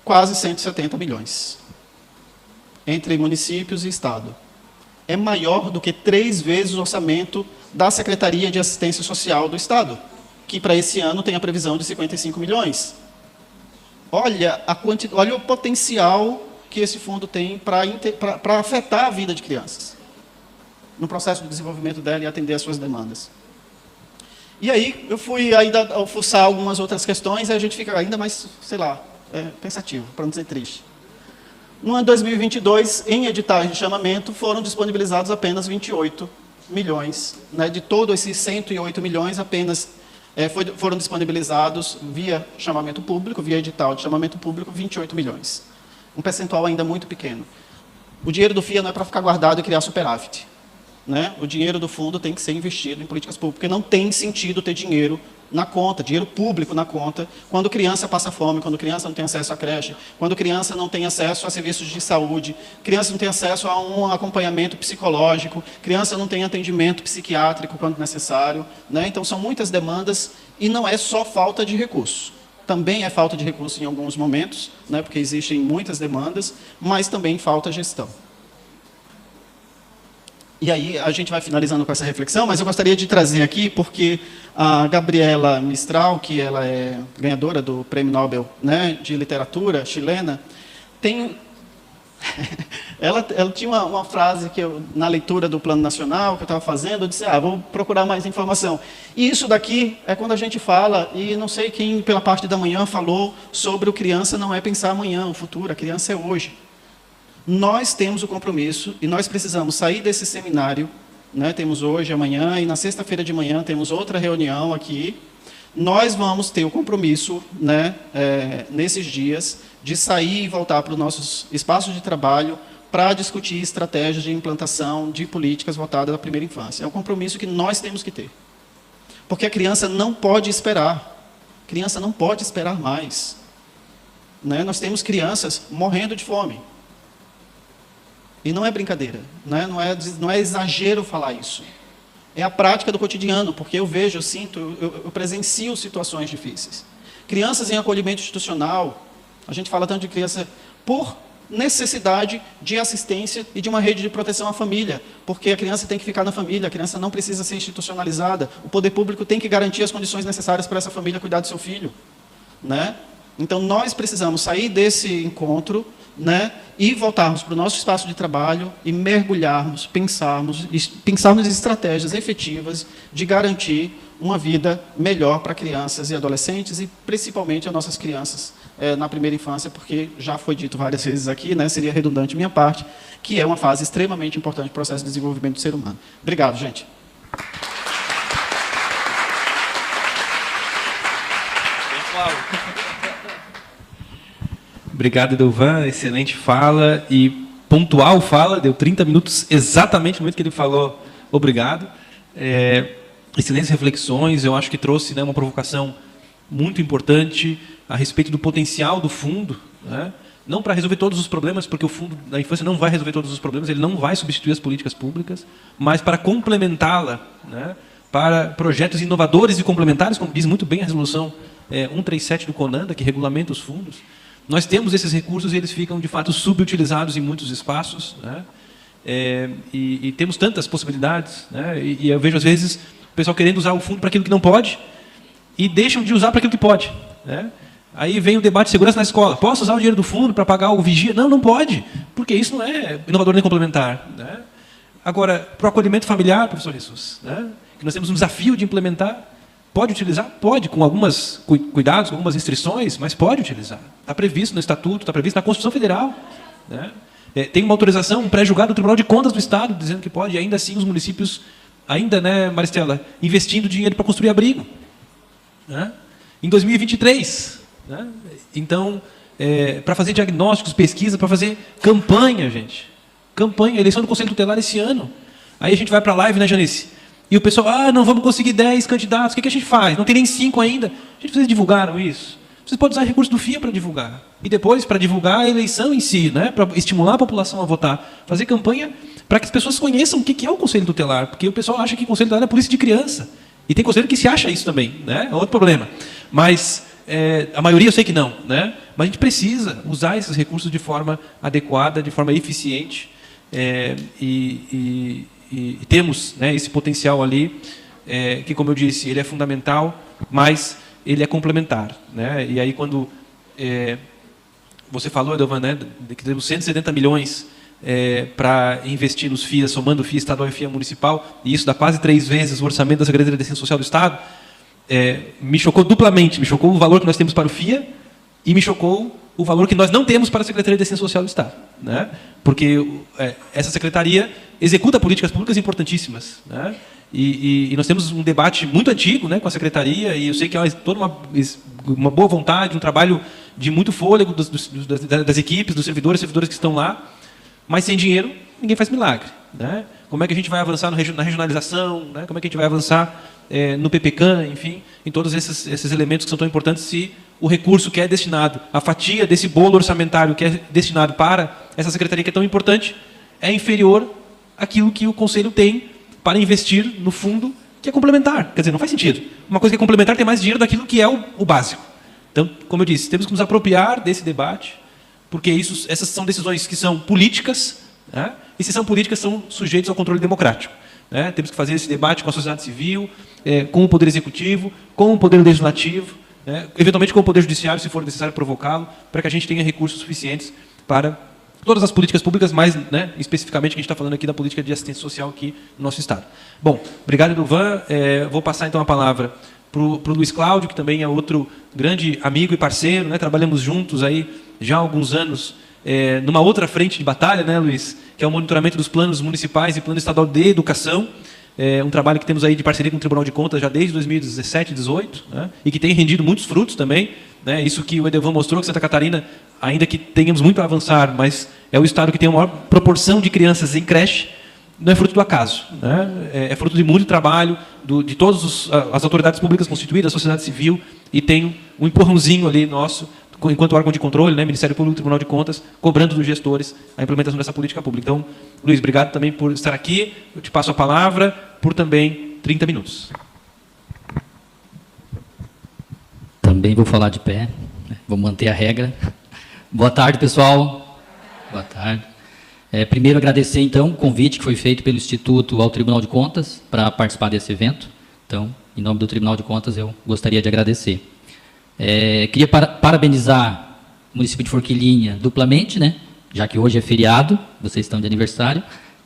Quase 170 milhões. Entre municípios e estado. É maior do que 3 vezes o orçamento da Secretaria de Assistência Social do Estado, que para esse ano tem a previsão de 55 milhões. Olha o potencial que esse fundo tem para afetar a vida de crianças, no processo de desenvolvimento dela e atender às suas demandas. E aí, eu fui ainda fuçar algumas outras questões, e a gente fica ainda mais, sei lá, pensativo, para não dizer triste. No ano de 2022, em editais de chamamento, foram disponibilizados apenas 28 milhões. Né? De todos esses 108 milhões, apenas foram disponibilizados via chamamento público, via edital de chamamento público, 28 milhões. Um percentual ainda muito pequeno. O dinheiro do FIA não é para ficar guardado e criar superávit. Né? O dinheiro do fundo tem que ser investido em políticas públicas, porque não tem sentido ter dinheiro na conta, dinheiro público na conta, quando criança passa fome, quando criança não tem acesso à creche, quando criança não tem acesso a serviços de saúde, criança não tem acesso a um acompanhamento psicológico, criança não tem atendimento psiquiátrico quando necessário. Né? Então, são muitas demandas e não é só falta de recursos. também é falta de recurso em alguns momentos, né, porque existem muitas demandas, mas também falta gestão. E aí a gente vai finalizando com essa reflexão, mas eu gostaria de trazer aqui, porque a Gabriela Mistral, que ela é ganhadora do Prêmio Nobel, né, de Literatura chilena, tem... ela tinha uma frase que eu, na leitura do Plano Nacional que eu estava fazendo, eu disse, vou procurar mais informação. E isso daqui é quando a gente fala, e não sei quem pela parte da manhã falou sobre o criança não é pensar amanhã, o futuro, a criança é hoje. Nós temos o compromisso e nós precisamos sair desse seminário, né, temos hoje, amanhã, e na sexta-feira de manhã temos outra reunião aqui. Nós vamos ter o compromisso, né, nesses dias, de sair e voltar para os nossos espaços de trabalho para discutir estratégias de implantação de políticas voltadas à primeira infância. É um compromisso que nós temos que ter. Porque a criança não pode esperar. A criança não pode esperar mais. Né? Nós temos crianças morrendo de fome. E não é brincadeira, né? Não é exagero falar isso. É a prática do cotidiano, porque eu vejo, eu sinto, eu presencio situações difíceis. Crianças em acolhimento institucional, a gente fala tanto de criança por necessidade de assistência e de uma rede de proteção à família, porque a criança tem que ficar na família, a criança não precisa ser institucionalizada, o poder público tem que garantir as condições necessárias para essa família cuidar do seu filho, né? Então, nós precisamos sair desse encontro, né, e voltarmos para o nosso espaço de trabalho e mergulharmos, pensarmos em estratégias efetivas de garantir uma vida melhor para crianças e adolescentes e principalmente as nossas crianças na primeira infância, porque já foi dito várias vezes aqui, né, seria redundante minha parte, que é uma fase extremamente importante do processo de desenvolvimento do ser humano. Obrigado, gente. Obrigado, Edelvan. Excelente fala e pontual fala. Deu 30 minutos exatamente no momento que ele falou. Obrigado. Excelentes reflexões. Eu acho que trouxe, né, uma provocação muito importante a respeito do potencial do fundo, né? Não para resolver todos os problemas, porque o fundo da infância não vai resolver todos os problemas, ele não vai substituir as políticas públicas, mas para complementá-la, né, para projetos inovadores e complementares, como diz muito bem a resolução 137 do CONANDA, que regulamenta os fundos. Nós temos esses recursos e eles ficam, de fato, subutilizados em muitos espaços, né? E temos tantas possibilidades, né? E eu vejo, às vezes, o pessoal querendo usar o fundo para aquilo que não pode e deixam de usar para aquilo que pode, né? Aí vem o debate de segurança na escola. Posso usar o dinheiro do fundo para pagar o vigia? Não, não pode, porque isso não é inovador nem complementar, né? Agora, para o acolhimento familiar, professor Jesus, né, que nós temos um desafio de implementar, pode utilizar? Pode, com alguns cuidados, com algumas restrições, mas pode utilizar. Está previsto no Estatuto, está previsto na Constituição Federal, né? Tem uma autorização, um pré-julgado do Tribunal de Contas do Estado, dizendo que pode, e ainda assim os municípios, ainda, né, Maristela, investindo dinheiro para construir abrigo, né? Em 2023. Né? Então, para fazer diagnósticos, pesquisa, para fazer campanha, gente. Campanha, eleição do Conselho Tutelar esse ano. Aí a gente vai para a live, né, Janice? E o pessoal, não vamos conseguir 10 candidatos, o que a gente faz? Não tem nem 5 ainda. Gente, vocês divulgaram isso? Vocês podem usar recursos do FIA para divulgar. E depois, para divulgar a eleição em si, né? Para estimular a população a votar. Fazer campanha para que as pessoas conheçam o que é o Conselho Tutelar. Porque o pessoal acha que o Conselho Tutelar é polícia de criança. E tem conselho que se acha isso também, né? É outro problema. Mas a maioria eu sei que não, né? Mas a gente precisa usar esses recursos de forma adequada, de forma eficiente. E temos, né, esse potencial ali, que, como eu disse, ele é fundamental, mas ele é complementar, né? E aí, quando você falou, Edelvan, né, que temos 170 milhões para investir nos FIAs, somando FIA estadual e FIA municipal, e isso dá quase 3 vezes o orçamento da Secretaria de Assistência Social do Estado, me chocou duplamente. Me chocou o valor que nós temos para o FIA e me chocou o valor que nós não temos para a Secretaria de Assistência Social do Estado, né? Porque essa secretaria executa políticas públicas importantíssimas, né? E nós temos um debate muito antigo, né, com a secretaria, e eu sei que há toda uma boa vontade, um trabalho de muito fôlego das equipes, dos servidores que estão lá, mas sem dinheiro ninguém faz milagre, né? Como é que a gente vai avançar na regionalização, né? Como é que a gente vai avançar no PPCAM, enfim, em todos esses elementos que são tão importantes, se o recurso que é destinado, a fatia desse bolo orçamentário que é destinado para essa secretaria que é tão importante, é inferior àquilo que o Conselho tem para investir no fundo, que é complementar. Quer dizer, não faz sentido. Uma coisa que é complementar tem mais dinheiro daquilo que é o básico. Então, como eu disse, temos que nos apropriar desse debate, porque essas são decisões que são políticas, né? E se são políticas, são sujeitos ao controle democrático, né? Temos que fazer esse debate com a sociedade civil, com o Poder Executivo, com o Poder Legislativo, né? Eventualmente com o Poder Judiciário, se for necessário provocá-lo, para que a gente tenha recursos suficientes para todas as políticas públicas, mas, né, especificamente que a gente está falando aqui da política de assistência social aqui no nosso Estado. Bom, obrigado, Edovan. Vou passar então a palavra para o Luiz Cláudio, que também é outro grande amigo e parceiro, né? Trabalhamos juntos aí já há alguns anos, numa outra frente de batalha, né, Luiz? Que é o monitoramento dos planos municipais e plano estadual de educação. Um trabalho que temos aí de parceria com o Tribunal de Contas já desde 2017, 2018, né? E que tem rendido muitos frutos também, né? Isso que o Edevan mostrou, que Santa Catarina, ainda que tenhamos muito a avançar, mas é o estado que tem a maior proporção de crianças em creche, não é fruto do acaso, né? É fruto de muito trabalho de todas as autoridades públicas constituídas, a sociedade civil, e tem um empurrãozinho ali nosso, enquanto órgão de controle, né, Ministério Público, Tribunal de Contas, cobrando dos gestores a implementação dessa política pública. Então, Luiz, obrigado também por estar aqui. Eu te passo a palavra por também 30 minutos. Também vou falar de pé, né? Vou manter a regra. Boa tarde, pessoal. Boa tarde. Primeiro, agradecer, então, o convite que foi feito pelo Instituto ao Tribunal de Contas para participar desse evento. Então, em nome do Tribunal de Contas, eu gostaria de agradecer. Queria parabenizar o município de Forquilinha duplamente, né? Já que hoje é feriado, vocês estão de aniversário,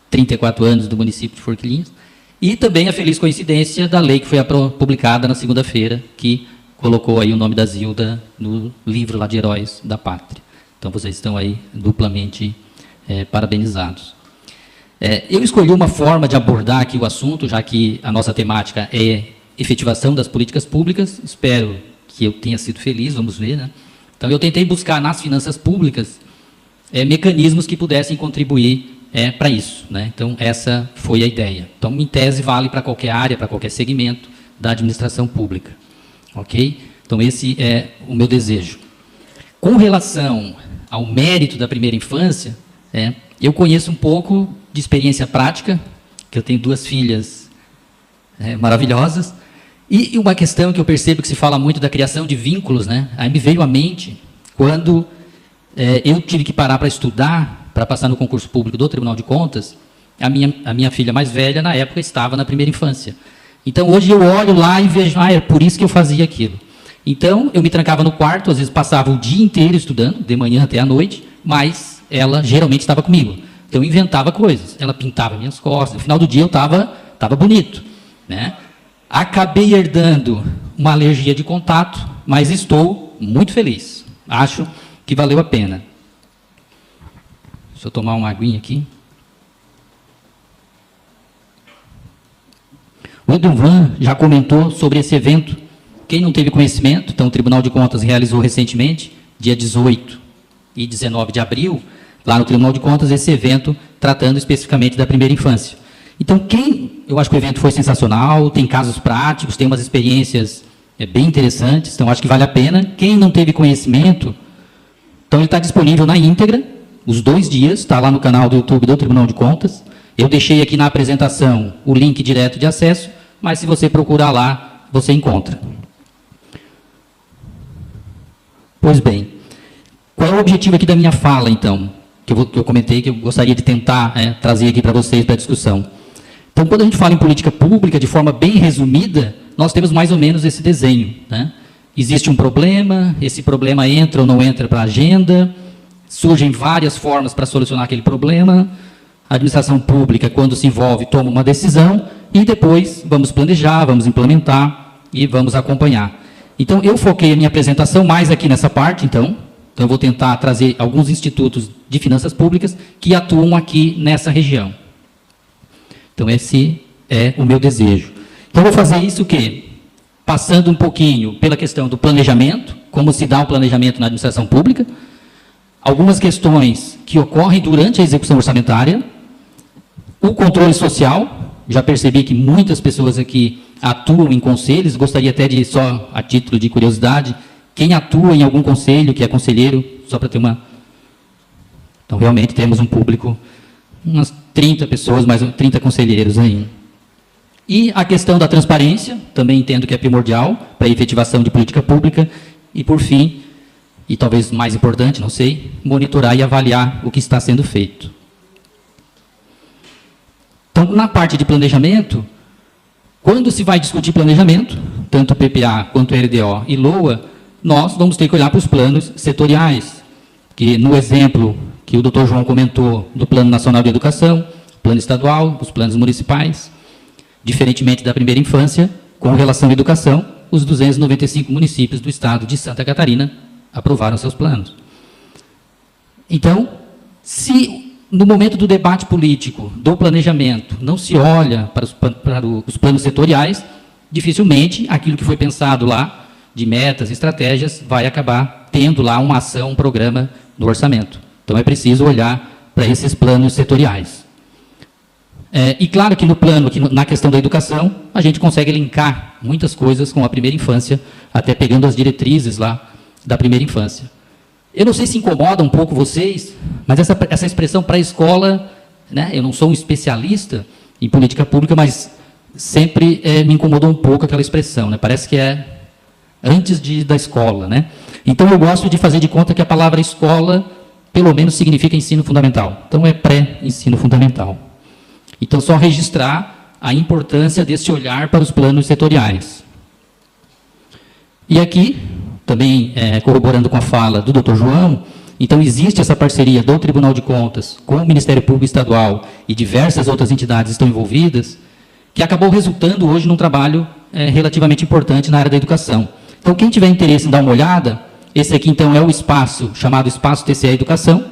34 anos do município de Forquilinha, e também a feliz coincidência da lei que foi publicada na segunda-feira, que colocou aí o nome da Zilda no livro lá de Heróis da Pátria. Então, vocês estão aí duplamente parabenizados. Eu escolhi uma forma de abordar aqui o assunto, já que a nossa temática é efetivação das políticas públicas. Espero que eu tenha sido feliz, vamos ver, né? Então, eu tentei buscar nas finanças públicas mecanismos que pudessem contribuir para isso, né? Então, essa foi a ideia. Então, em tese, vale para qualquer área, para qualquer segmento da administração pública. Ok? Então, esse é o meu desejo. Com relação ao mérito da primeira infância, eu conheço um pouco de experiência prática, que eu tenho 2 filhas maravilhosas, e uma questão que eu percebo que se fala muito da criação de vínculos, né? Aí me veio à mente quando eu tive que parar para estudar, para passar no concurso público do Tribunal de Contas. A minha filha mais velha, na época, estava na primeira infância. Então, hoje eu olho lá e vejo, é por isso que eu fazia aquilo. Então, eu me trancava no quarto, às vezes passava o dia inteiro estudando, de manhã até à noite, mas ela geralmente estava comigo. Então, eu inventava coisas. Ela pintava minhas costas. No final do dia, eu estava bonito, né? Acabei herdando uma alergia de contato, mas estou muito feliz. Acho que valeu a pena. Deixa eu tomar uma aguinha aqui. O Edovan já comentou sobre esse evento. Quem não teve conhecimento, então o Tribunal de Contas realizou recentemente, dia 18 e 19 de abril, lá no Tribunal de Contas, esse evento tratando especificamente da primeira infância. Então, eu acho que o evento foi sensacional, tem casos práticos, tem umas experiências bem interessantes, então acho que vale a pena. Quem não teve conhecimento, então ele está disponível na íntegra, os 2 dias, está lá no canal do YouTube do Tribunal de Contas. Eu deixei aqui na apresentação o link direto de acesso, mas se você procurar lá, você encontra. Pois bem, qual é o objetivo aqui da minha fala, então? Que eu comentei que eu gostaria de tentar trazer aqui para vocês para a discussão. Então, quando a gente fala em política pública, de forma bem resumida, nós temos mais ou menos esse desenho, né? Existe um problema, esse problema entra ou não entra para a agenda, surgem várias formas para solucionar aquele problema, a administração pública, quando se envolve, toma uma decisão, e depois vamos planejar, vamos implementar e vamos acompanhar. Então, eu foquei a minha apresentação mais aqui nessa parte, então eu vou tentar trazer alguns institutos de finanças públicas que atuam aqui nessa região. Então, esse é o meu desejo. Então, eu vou fazer isso o quê? Passando um pouquinho pela questão do planejamento, como se dá o planejamento na administração pública, algumas questões que ocorrem durante a execução orçamentária, o controle social. Já percebi que muitas pessoas aqui atuam em conselhos, gostaria até de, só a título de curiosidade, quem atua em algum conselho, que é conselheiro, só para ter uma... Então, realmente, temos um público, umas 30 pessoas, mais 30 conselheiros aí. E a questão da transparência, também entendo que é primordial para a efetivação de política pública, e, por fim, e talvez mais importante, não sei, monitorar e avaliar o que está sendo feito. Então, na parte de planejamento, quando se vai discutir planejamento, tanto PPA quanto LDO e LOA, nós vamos ter que olhar para os planos setoriais, que no exemplo que o Dr. João comentou do Plano Nacional de Educação, plano estadual, os planos municipais, diferentemente da primeira infância, com relação à educação, os 295 municípios do estado de Santa Catarina aprovaram seus planos. Então, se no momento do debate político, do planejamento, não se olha para os planos setoriais, dificilmente aquilo que foi pensado lá, de metas, estratégias, vai acabar tendo lá uma ação, um programa no orçamento. Então, é preciso olhar para esses planos setoriais. E claro que no plano, na questão da educação, a gente consegue linkar muitas coisas com a primeira infância, até pegando as diretrizes lá da primeira infância. Eu não sei se incomoda um pouco vocês, mas essa expressão pré-escola, né, eu não sou um especialista em política pública, mas sempre me incomodou um pouco aquela expressão, né? Parece que é antes da escola, né? Então eu gosto de fazer de conta que a palavra escola, pelo menos, significa ensino fundamental. Então é pré-ensino fundamental. Então, só registrar a importância desse olhar para os planos setoriais. E aqui, também corroborando com a fala do Dr. João, então existe essa parceria do Tribunal de Contas com o Ministério Público Estadual e diversas outras entidades estão envolvidas, que acabou resultando hoje num trabalho relativamente importante na área da educação. Então, quem tiver interesse em dar uma olhada, esse aqui, então, é o espaço, chamado Espaço TCE Educação.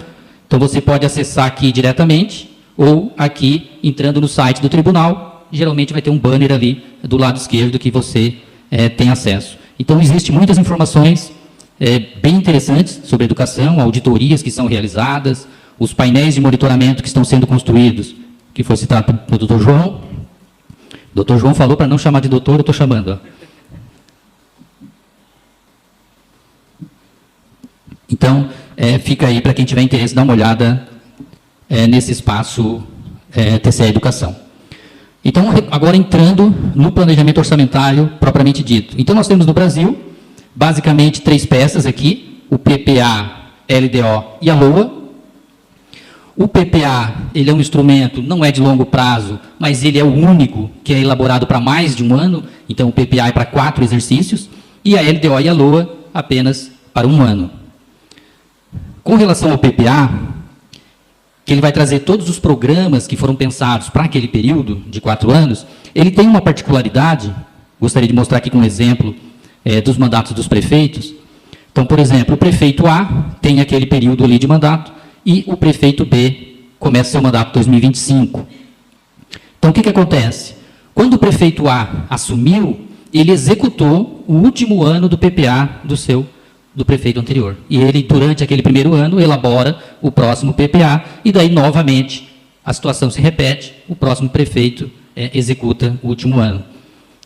Então, você pode acessar aqui diretamente, ou aqui, entrando no site do tribunal, geralmente vai ter um banner ali do lado esquerdo que você tem acesso. Então, existem muitas informações bem interessantes sobre educação, auditorias que são realizadas, os painéis de monitoramento que estão sendo construídos, que foi citado pelo Dr. João. O Dr. João falou para não chamar de doutor, eu estou chamando. Ó. Então, fica aí para quem tiver interesse, dar uma olhada nesse espaço TCE Educação. Então, agora entrando no planejamento orçamentário propriamente dito. Então, nós temos no Brasil, basicamente, 3 peças aqui, o PPA, LDO e a LOA. O PPA, ele é um instrumento, não é de longo prazo, mas ele é o único que é elaborado para mais de um ano, então o PPA é para 4 exercícios, e a LDO e a LOA apenas para 1 ano. Com relação ao PPA, que ele vai trazer todos os programas que foram pensados para aquele período de 4 anos, ele tem uma particularidade, gostaria de mostrar aqui com um exemplo dos mandatos dos prefeitos. Então, por exemplo, o prefeito A tem aquele período ali de mandato e o prefeito B começa seu mandato em 2025. Então, o que acontece? Quando o prefeito A assumiu, ele executou o último ano do PPA do prefeito anterior. E ele, durante aquele primeiro ano, elabora o próximo PPA, e daí, novamente, a situação se repete, o próximo prefeito executa o último ano.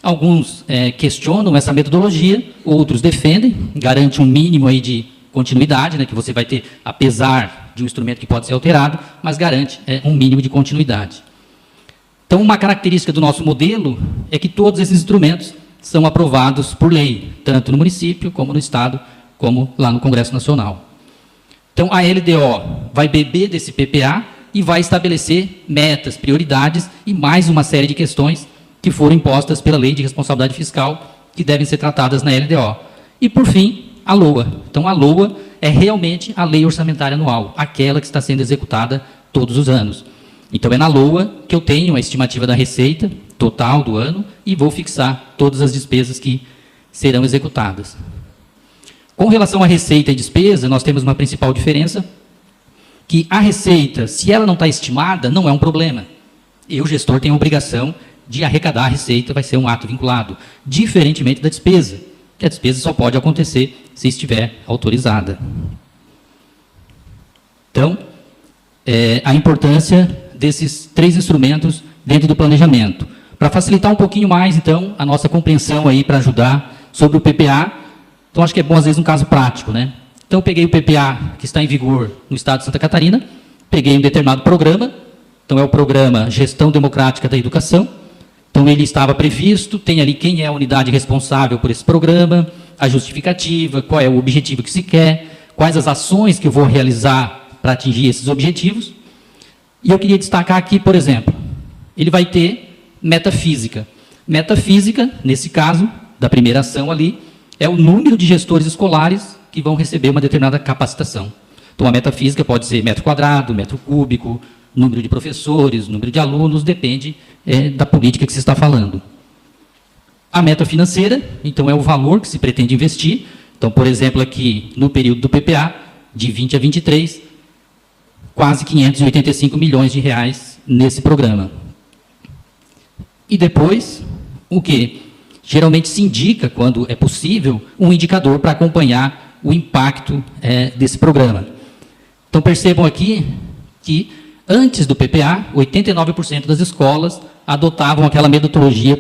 Alguns questionam essa metodologia, outros defendem, garante um mínimo aí de continuidade, né, que você vai ter, apesar de um instrumento que pode ser alterado, mas garante um mínimo de continuidade. Então, uma característica do nosso modelo é que todos esses instrumentos são aprovados por lei, tanto no município, como no Estado, como lá no Congresso Nacional. Então, a LDO vai beber desse PPA e vai estabelecer metas, prioridades e mais uma série de questões que foram impostas pela Lei de Responsabilidade Fiscal, que devem ser tratadas na LDO. E, por fim, a LOA. Então, a LOA é realmente a Lei Orçamentária Anual, aquela que está sendo executada todos os anos. Então, é na LOA que eu tenho a estimativa da receita total do ano e vou fixar todas as despesas que serão executadas. Com relação à receita e despesa, nós temos uma principal diferença, que a receita, se ela não está estimada, não é um problema. Eu, gestor, tenho a obrigação de arrecadar a receita, vai ser um ato vinculado, diferentemente da despesa, que a despesa só pode acontecer se estiver autorizada. Então, a importância desses 3 instrumentos dentro do planejamento. Para facilitar um pouquinho mais, então, a nossa compreensão aí, para ajudar sobre o PPA, então acho que é bom, às vezes, um caso prático, né? Então, eu peguei o PPA que está em vigor no estado de Santa Catarina, peguei um determinado programa, então é o programa Gestão Democrática da Educação, então ele estava previsto, tem ali quem é a unidade responsável por esse programa, a justificativa, qual é o objetivo que se quer, quais as ações que eu vou realizar para atingir esses objetivos. E eu queria destacar aqui, por exemplo, ele vai ter metafísica. Metafísica, nesse caso, da primeira ação ali, é o número de gestores escolares que vão receber uma determinada capacitação. Então, a metafísica pode ser metro quadrado, metro cúbico, número de professores, número de alunos, depende da política que se está falando. A meta financeira, então, é o valor que se pretende investir. Então, por exemplo, aqui no período do PPA, de 20 a 23, quase 585 milhões de reais nesse programa. E depois, o que? Geralmente se indica, quando é possível, um indicador para acompanhar o impacto desse programa. Então, percebam aqui que, antes do PPA, 89% das escolas adotavam aquela metodologia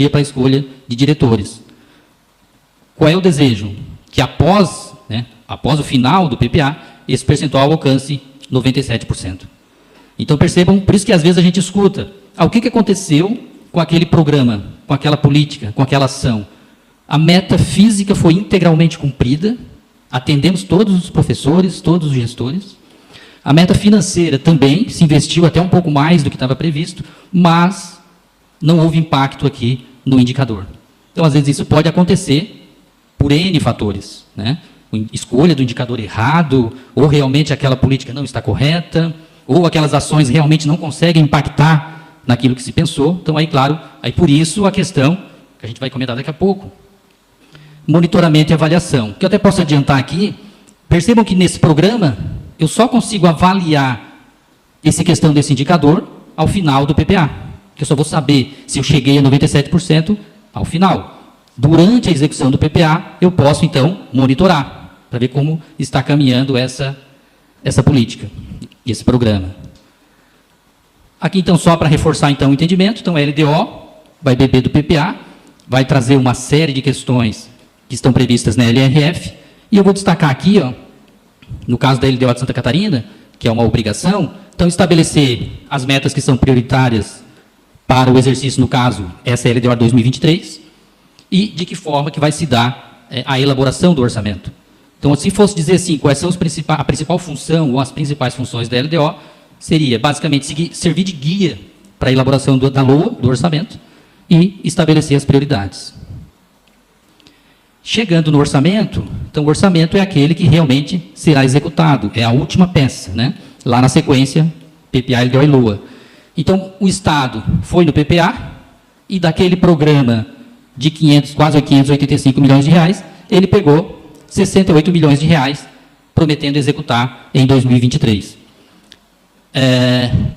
para a escolha de diretores. Qual é o desejo? Que após o final do PPA, esse percentual alcance 97%. Então, percebam, por isso que às vezes a gente escuta, o que aconteceu com aquele programa, com aquela política, com aquela ação? A meta física foi integralmente cumprida, atendemos todos os professores, todos os gestores. A meta financeira também, se investiu até um pouco mais do que estava previsto, mas não houve impacto aqui no indicador. Então, às vezes, isso pode acontecer por N fatores, né? Escolha do indicador errado, ou realmente aquela política não está correta, ou aquelas ações realmente não conseguem impactar naquilo que se pensou. Então, aí, claro, aí por isso a questão, que a gente vai comentar daqui a pouco, monitoramento e avaliação. Que eu até posso adiantar aqui, percebam que nesse programa, eu só consigo avaliar essa questão desse indicador ao final do PPA. Que eu só vou saber se eu cheguei a 97% ao final. Durante a execução do PPA, eu posso, então, monitorar, para ver como está caminhando essa política, esse programa. Aqui, então, só para reforçar, então, o entendimento, então, a LDO vai beber do PPA, vai trazer uma série de questões que estão previstas na LRF, e eu vou destacar aqui, no caso da LDO de Santa Catarina, que é uma obrigação, então, estabelecer as metas que são prioritárias para o exercício, no caso, essa LDO 2023, e de que forma que vai se dar a elaboração do orçamento. Então, se fosse dizer assim, quais são a principal função ou as principais funções da LDO, seria basicamente servir de guia para a elaboração da LOA, do orçamento, e estabelecer as prioridades. Chegando no orçamento, então o orçamento é aquele que realmente será executado, é a última peça, né? Lá na sequência, PPA, LDO e LOA. Então, o Estado foi no PPA, e daquele programa de quase 585 milhões de reais, ele pegou 68 milhões de reais, prometendo executar em 2023.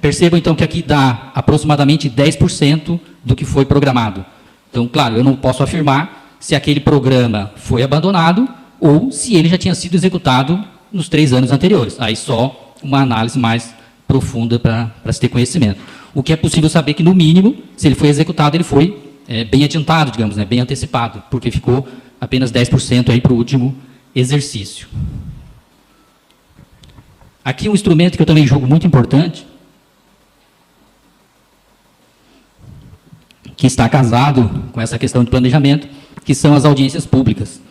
Percebam, então, que aqui dá aproximadamente 10% do que foi programado. Então, claro, eu não posso afirmar se aquele programa foi abandonado ou se ele já tinha sido executado nos 3 anos anteriores. Aí só uma análise mais profunda para se ter conhecimento. O que é possível saber que, no mínimo, se ele foi executado, ele foi bem adiantado, digamos, né, bem antecipado, porque ficou apenas 10% aí para o último exercício. Aqui um instrumento que eu também julgo muito importante, que está casado com essa questão de planejamento, que são as audiências públicas.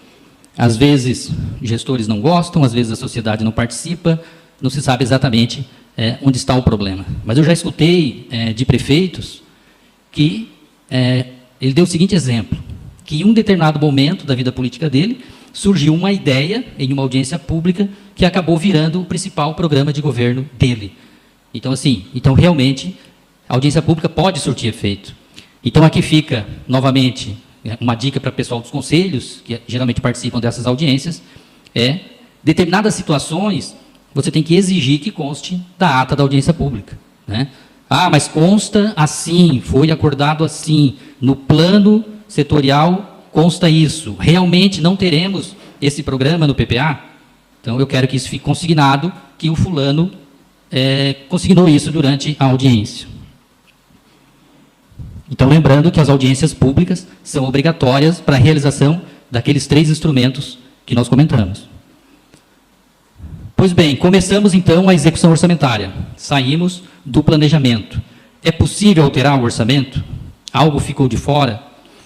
Às vezes, gestores não gostam, às vezes a sociedade não participa, não se sabe exatamente onde está o problema. Mas eu já escutei de prefeitos que ele deu o seguinte exemplo, que em um determinado momento da vida política dele, surgiu uma ideia em uma audiência pública que acabou virando o principal programa de governo dele. Então, assim, realmente, a audiência pública pode surtir efeito. Então, aqui fica, novamente, uma dica para o pessoal dos conselhos, que geralmente participam dessas audiências, determinadas situações, você tem que exigir que conste da ata da audiência pública, né? Mas consta assim, foi acordado assim, no plano setorial consta isso. Realmente não teremos esse programa no PPA? Então, eu quero que isso fique consignado, que o fulano consignou isso durante a audiência. Então, lembrando que as audiências públicas são obrigatórias para a realização daqueles 3 instrumentos que nós comentamos. Pois bem, começamos então a execução orçamentária. Saímos do planejamento. É possível alterar o orçamento? Algo ficou de fora?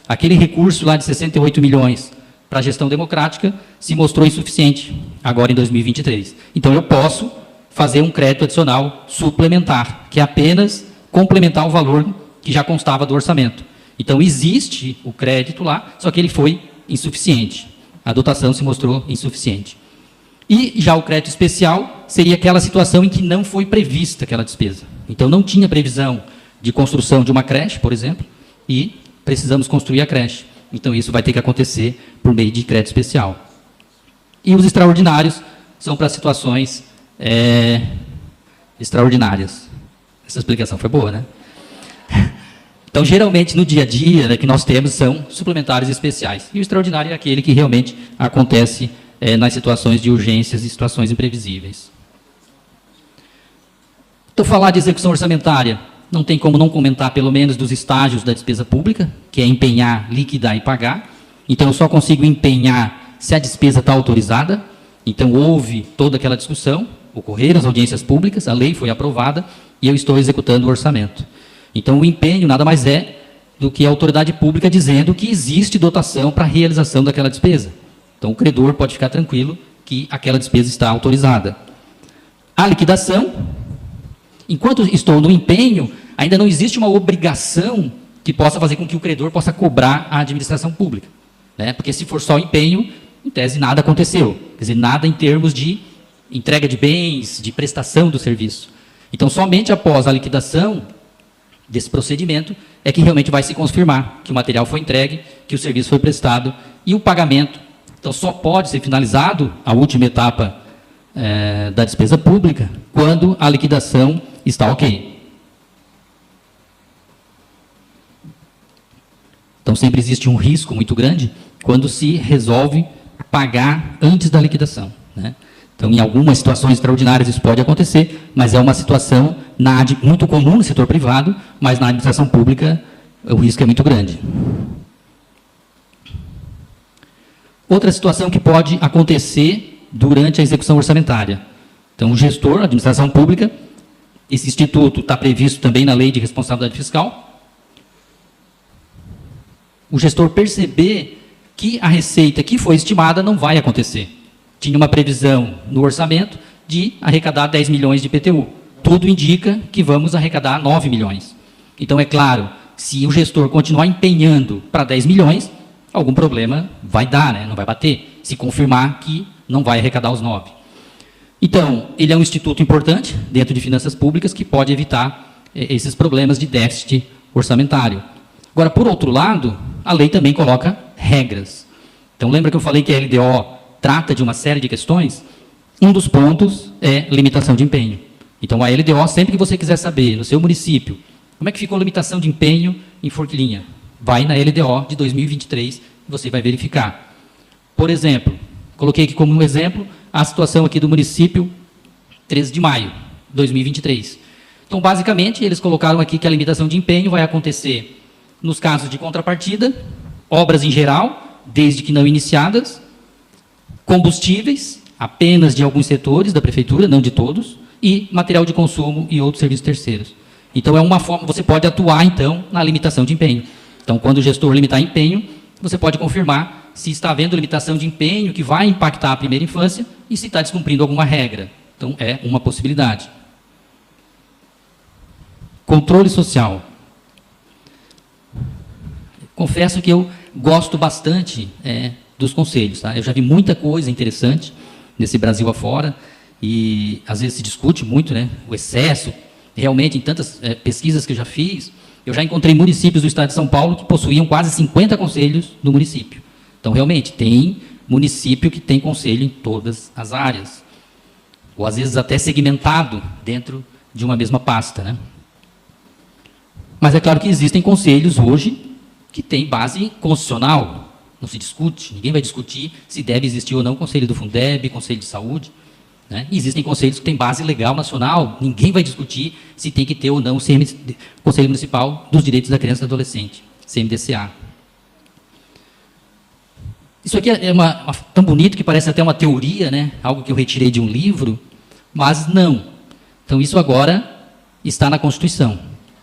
Aquele recurso lá de 68 milhões para a gestão democrática se mostrou insuficiente agora em 2023. Então, eu posso fazer um crédito adicional suplementar, que é apenas complementar o valor que já constava do orçamento. Então, existe o crédito lá, só que ele foi insuficiente. A dotação se mostrou insuficiente. E já o crédito especial seria aquela situação em que não foi prevista aquela despesa. Então, não tinha previsão de construção de uma creche, por exemplo, e precisamos construir a creche. Então, isso vai ter que acontecer por meio de crédito especial. E os extraordinários são para situações extraordinárias. Essa explicação foi boa, né? Então, geralmente, no dia a dia, né, que nós temos são suplementares especiais. E o extraordinário é aquele que realmente acontece nas situações de urgências e situações imprevisíveis. Então, falar de execução orçamentária, não tem como não comentar, pelo menos, dos estágios da despesa pública, que é empenhar, liquidar e pagar. Então, eu só consigo empenhar se a despesa está autorizada. Então, houve toda aquela discussão, ocorreram as audiências públicas, a lei foi aprovada e eu estou executando o orçamento. Então, o empenho nada mais é do que a autoridade pública dizendo que existe dotação para a realização daquela despesa. Então, o credor pode ficar tranquilo que aquela despesa está autorizada. A liquidação, enquanto estou no empenho, ainda não existe uma obrigação que possa fazer com que o credor possa cobrar a administração pública, né? Porque se for só empenho, em tese nada aconteceu. Quer dizer, nada em termos de entrega de bens, de prestação do serviço. Então, somente após a liquidação desse procedimento é que realmente vai se confirmar que o material foi entregue, que o serviço foi prestado e o pagamento. Então, só pode ser finalizado a última etapa da despesa pública quando a liquidação está ok. Então, sempre existe um risco muito grande quando se resolve pagar antes da liquidação, né? Então, em algumas situações extraordinárias isso pode acontecer, mas é uma situação muito comum no setor privado, mas na administração pública o risco é muito grande. Outra situação que pode acontecer durante a execução orçamentária. Então, o gestor, a administração pública, esse instituto está previsto também na Lei de Responsabilidade Fiscal. O gestor perceber que a receita que foi estimada não vai acontecer. Tinha uma previsão no orçamento de arrecadar 10 milhões de IPTU. Tudo indica que vamos arrecadar 9 milhões. Então, é claro, se o gestor continuar empenhando para 10 milhões, algum problema vai dar, né? Não vai bater, se confirmar que não vai arrecadar os 9. Então, ele é um instituto importante dentro de finanças públicas que pode evitar esses problemas de déficit orçamentário. Agora, por outro lado, a lei também coloca regras. Então, lembra que eu falei que a LDO trata de uma série de questões? Um dos pontos é limitação de empenho. Então, a LDO, sempre que você quiser saber, no seu município, como é que ficou a limitação de empenho em Forquilinha, vai na LDO de 2023 e você vai verificar. Por exemplo, coloquei aqui como um exemplo a situação aqui do município 13 de maio de 2023. Então, basicamente, eles colocaram aqui que a limitação de empenho vai acontecer nos casos de contrapartida, obras em geral, desde que não iniciadas, combustíveis, apenas de alguns setores da prefeitura, não de todos, e material de consumo e outros serviços terceiros. Então, é uma forma, você pode atuar, então, na limitação de empenho. Então, quando o gestor limitar empenho, você pode confirmar se está havendo limitação de empenho que vai impactar a primeira infância e se está descumprindo alguma regra. Então, é uma possibilidade. Controle social. Confesso que eu gosto bastante dos conselhos, tá? Eu já vi muita coisa interessante nesse Brasil afora e às vezes se discute muito, né, o excesso. Realmente, em tantas pesquisas que eu já fiz, eu já encontrei municípios do estado de São Paulo que possuíam quase 50 conselhos no município. Então, realmente, tem município que tem conselho em todas as áreas, ou às vezes até segmentado dentro de uma mesma pasta, né? Mas é claro que existem conselhos hoje que têm base constitucional. Não se discute, ninguém vai discutir se deve existir ou não conselho do Fundeb, conselho de saúde, né? E existem conselhos que têm base legal nacional, ninguém vai discutir se tem que ter ou não o Conselho Municipal dos Direitos da Criança e do Adolescente, CMDCA. Isso aqui é tão bonito que parece até uma teoria, né? Algo que eu retirei de um livro, mas não. Então, isso agora está na Constituição.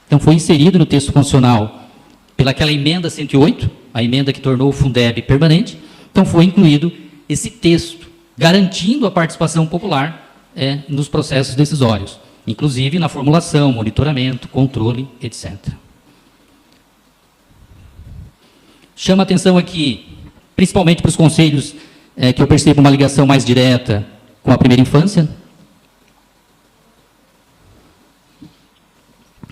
Então, foi inserido no texto constitucional pelaquela emenda 108, a emenda que tornou o Fundeb permanente, Então foi incluído esse texto, garantindo a participação popular nos processos decisórios, inclusive na formulação, monitoramento, controle, etc. Chama atenção aqui, principalmente para os conselhos que eu percebo uma ligação mais direta com a primeira infância.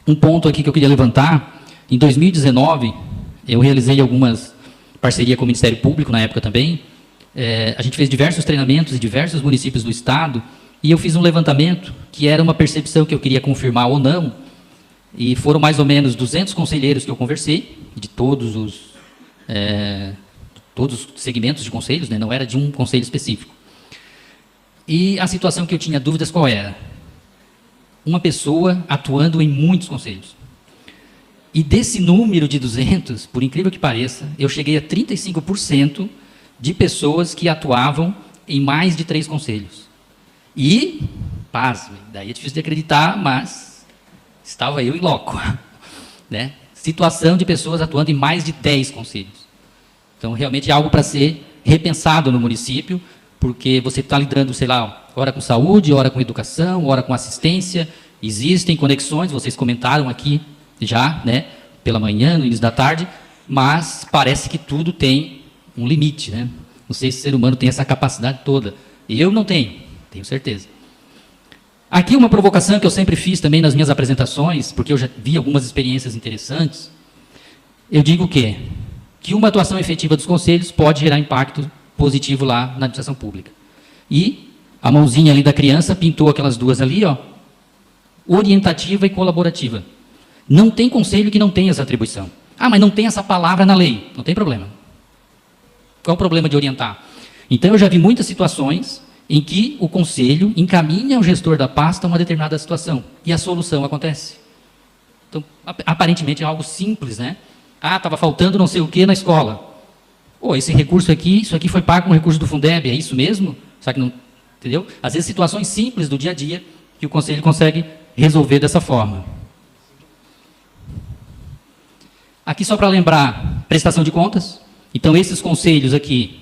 Um ponto aqui que eu queria levantar, em 2019, eu realizei algumas parcerias com o Ministério Público, na época também. A gente fez diversos treinamentos em diversos municípios do estado, e eu fiz um levantamento que era uma percepção que eu queria confirmar ou não, e foram mais ou menos 200 conselheiros que eu conversei, de todos os segmentos de conselhos, né? Não era de um conselho específico. E a situação que eu tinha dúvidas qual era? Uma pessoa atuando em muitos conselhos. E desse número de 200, por incrível que pareça, eu cheguei a 35% de pessoas que atuavam em mais de 3 conselhos. E, pasme, daí é difícil de acreditar, mas estava eu em loco. Né? Situação de pessoas atuando em mais de 10 conselhos. Então, realmente é algo para ser repensado no município, porque você está lidando, sei lá, ora com saúde, ora com educação, ora com assistência. Existem conexões, vocês comentaram aqui já, né, pela manhã, no início da tarde, mas parece que tudo tem um limite, né? Não sei se o ser humano tem essa capacidade toda. Eu não tenho certeza. Aqui uma provocação que eu sempre fiz também nas minhas apresentações, porque eu já vi algumas experiências interessantes. Eu digo o quê? Que uma atuação efetiva dos conselhos pode gerar impacto positivo lá na administração pública. E a mãozinha ali da criança pintou aquelas duas ali, ó, orientativa e colaborativa. Não tem conselho que não tenha essa atribuição. Ah, mas não tem essa palavra na lei. Não tem problema. Qual é o problema de orientar? Então, eu já vi muitas situações em que o conselho encaminha o gestor da pasta a uma determinada situação e a solução acontece. Então, aparentemente é algo simples, né? Ah, estava faltando não sei o que na escola. Pô, esse recurso aqui, isso aqui foi pago com recurso do Fundeb, é isso mesmo? Só que não, entendeu? Às vezes situações simples do dia a dia que o conselho consegue resolver dessa forma. Aqui só para lembrar, prestação de contas. Então esses conselhos aqui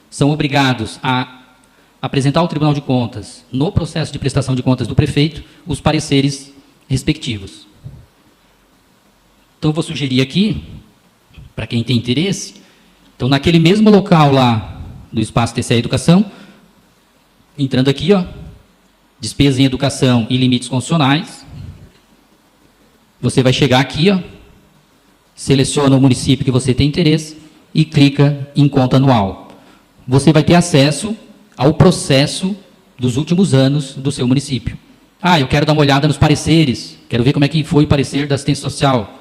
são obrigados a apresentar ao Tribunal de Contas, no processo de prestação de contas do prefeito, os pareceres respectivos. Então eu vou sugerir aqui, para quem tem interesse, então naquele mesmo local lá do espaço TCE Educação, entrando aqui, ó, despesa em educação e limites constitucionais, você vai chegar aqui, ó, seleciona o município que você tem interesse e clica em conta anual. Você vai ter acesso ao processo dos últimos anos do seu município. Ah, eu quero dar uma olhada nos pareceres, quero ver como é que foi o parecer da assistência social.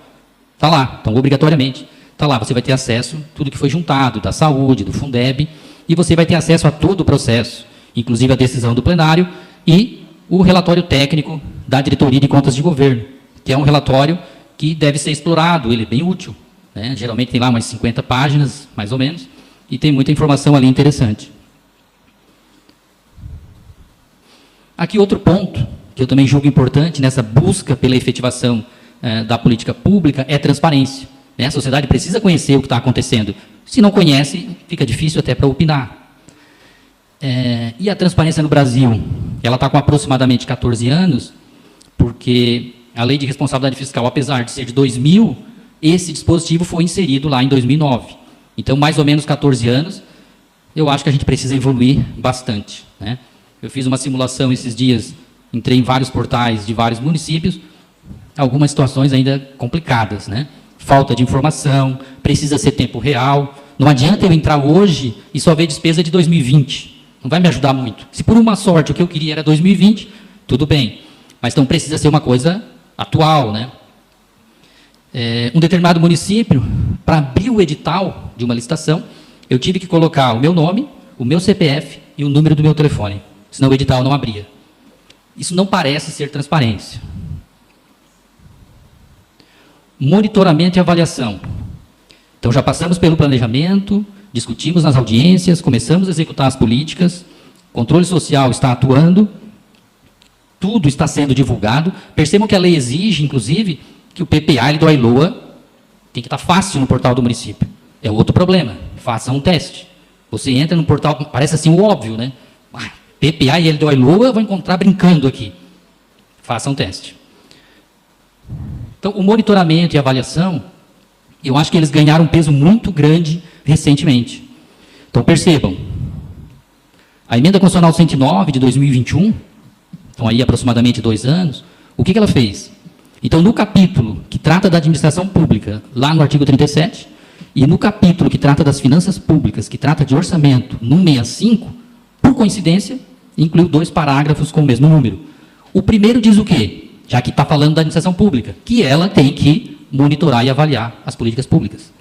Está lá, então obrigatoriamente, está lá, você vai ter acesso a tudo que foi juntado, da saúde, do Fundeb, e você vai ter acesso a todo o processo, inclusive a decisão do plenário e o relatório técnico da Diretoria de Contas de Governo, que é um relatório que deve ser explorado, ele é bem útil, né? Geralmente tem lá umas 50 páginas, mais ou menos, e tem muita informação ali interessante. Aqui outro ponto, que eu também julgo importante nessa busca pela efetivação da política pública, é transparência. Né? A sociedade precisa conhecer o que está acontecendo. Se não conhece, fica difícil até para opinar. E a transparência no Brasil, ela está com aproximadamente 14 anos, porque a Lei de Responsabilidade Fiscal, apesar de ser de 2000, esse dispositivo foi inserido lá em 2009. Então, mais ou menos 14 anos, eu acho que a gente precisa evoluir bastante. Né? Eu fiz uma simulação esses dias, entrei em vários portais de vários municípios, algumas situações ainda complicadas, né? Falta de informação, precisa ser tempo real. Não adianta eu entrar hoje e só ver despesa de 2020. Não vai me ajudar muito. Se por uma sorte o que eu queria era 2020, tudo bem. Mas então precisa ser uma coisa atual, né? Um determinado município, para abrir o edital de uma licitação, eu tive que colocar o meu nome, o meu CPF e o número do meu telefone. Senão o edital não abria. Isso não parece ser transparência. Monitoramento e avaliação. Então, já passamos pelo planejamento, discutimos nas audiências, começamos a executar as políticas, controle social está atuando, tudo está sendo divulgado. Percebam que a lei exige, inclusive, que o PPA do AILOA tem que estar fácil no portal do município. É outro problema. Faça um teste. Você entra no portal, parece assim o óbvio, né? PPA e LDO-LOA vão encontrar brincando aqui. Faça um teste. Então, o monitoramento e avaliação, eu acho que eles ganharam um peso muito grande recentemente. Então, percebam, a Emenda Constitucional 109 de 2021, então aí aproximadamente 2 anos, o que ela fez? Então, no capítulo que trata da administração pública, lá no artigo 37, e no capítulo que trata das finanças públicas, que trata de orçamento, no 65, por coincidência, incluiu 2 parágrafos com o mesmo número. O primeiro diz o quê? Já que está falando da administração pública, que ela tem que monitorar e avaliar as políticas públicas.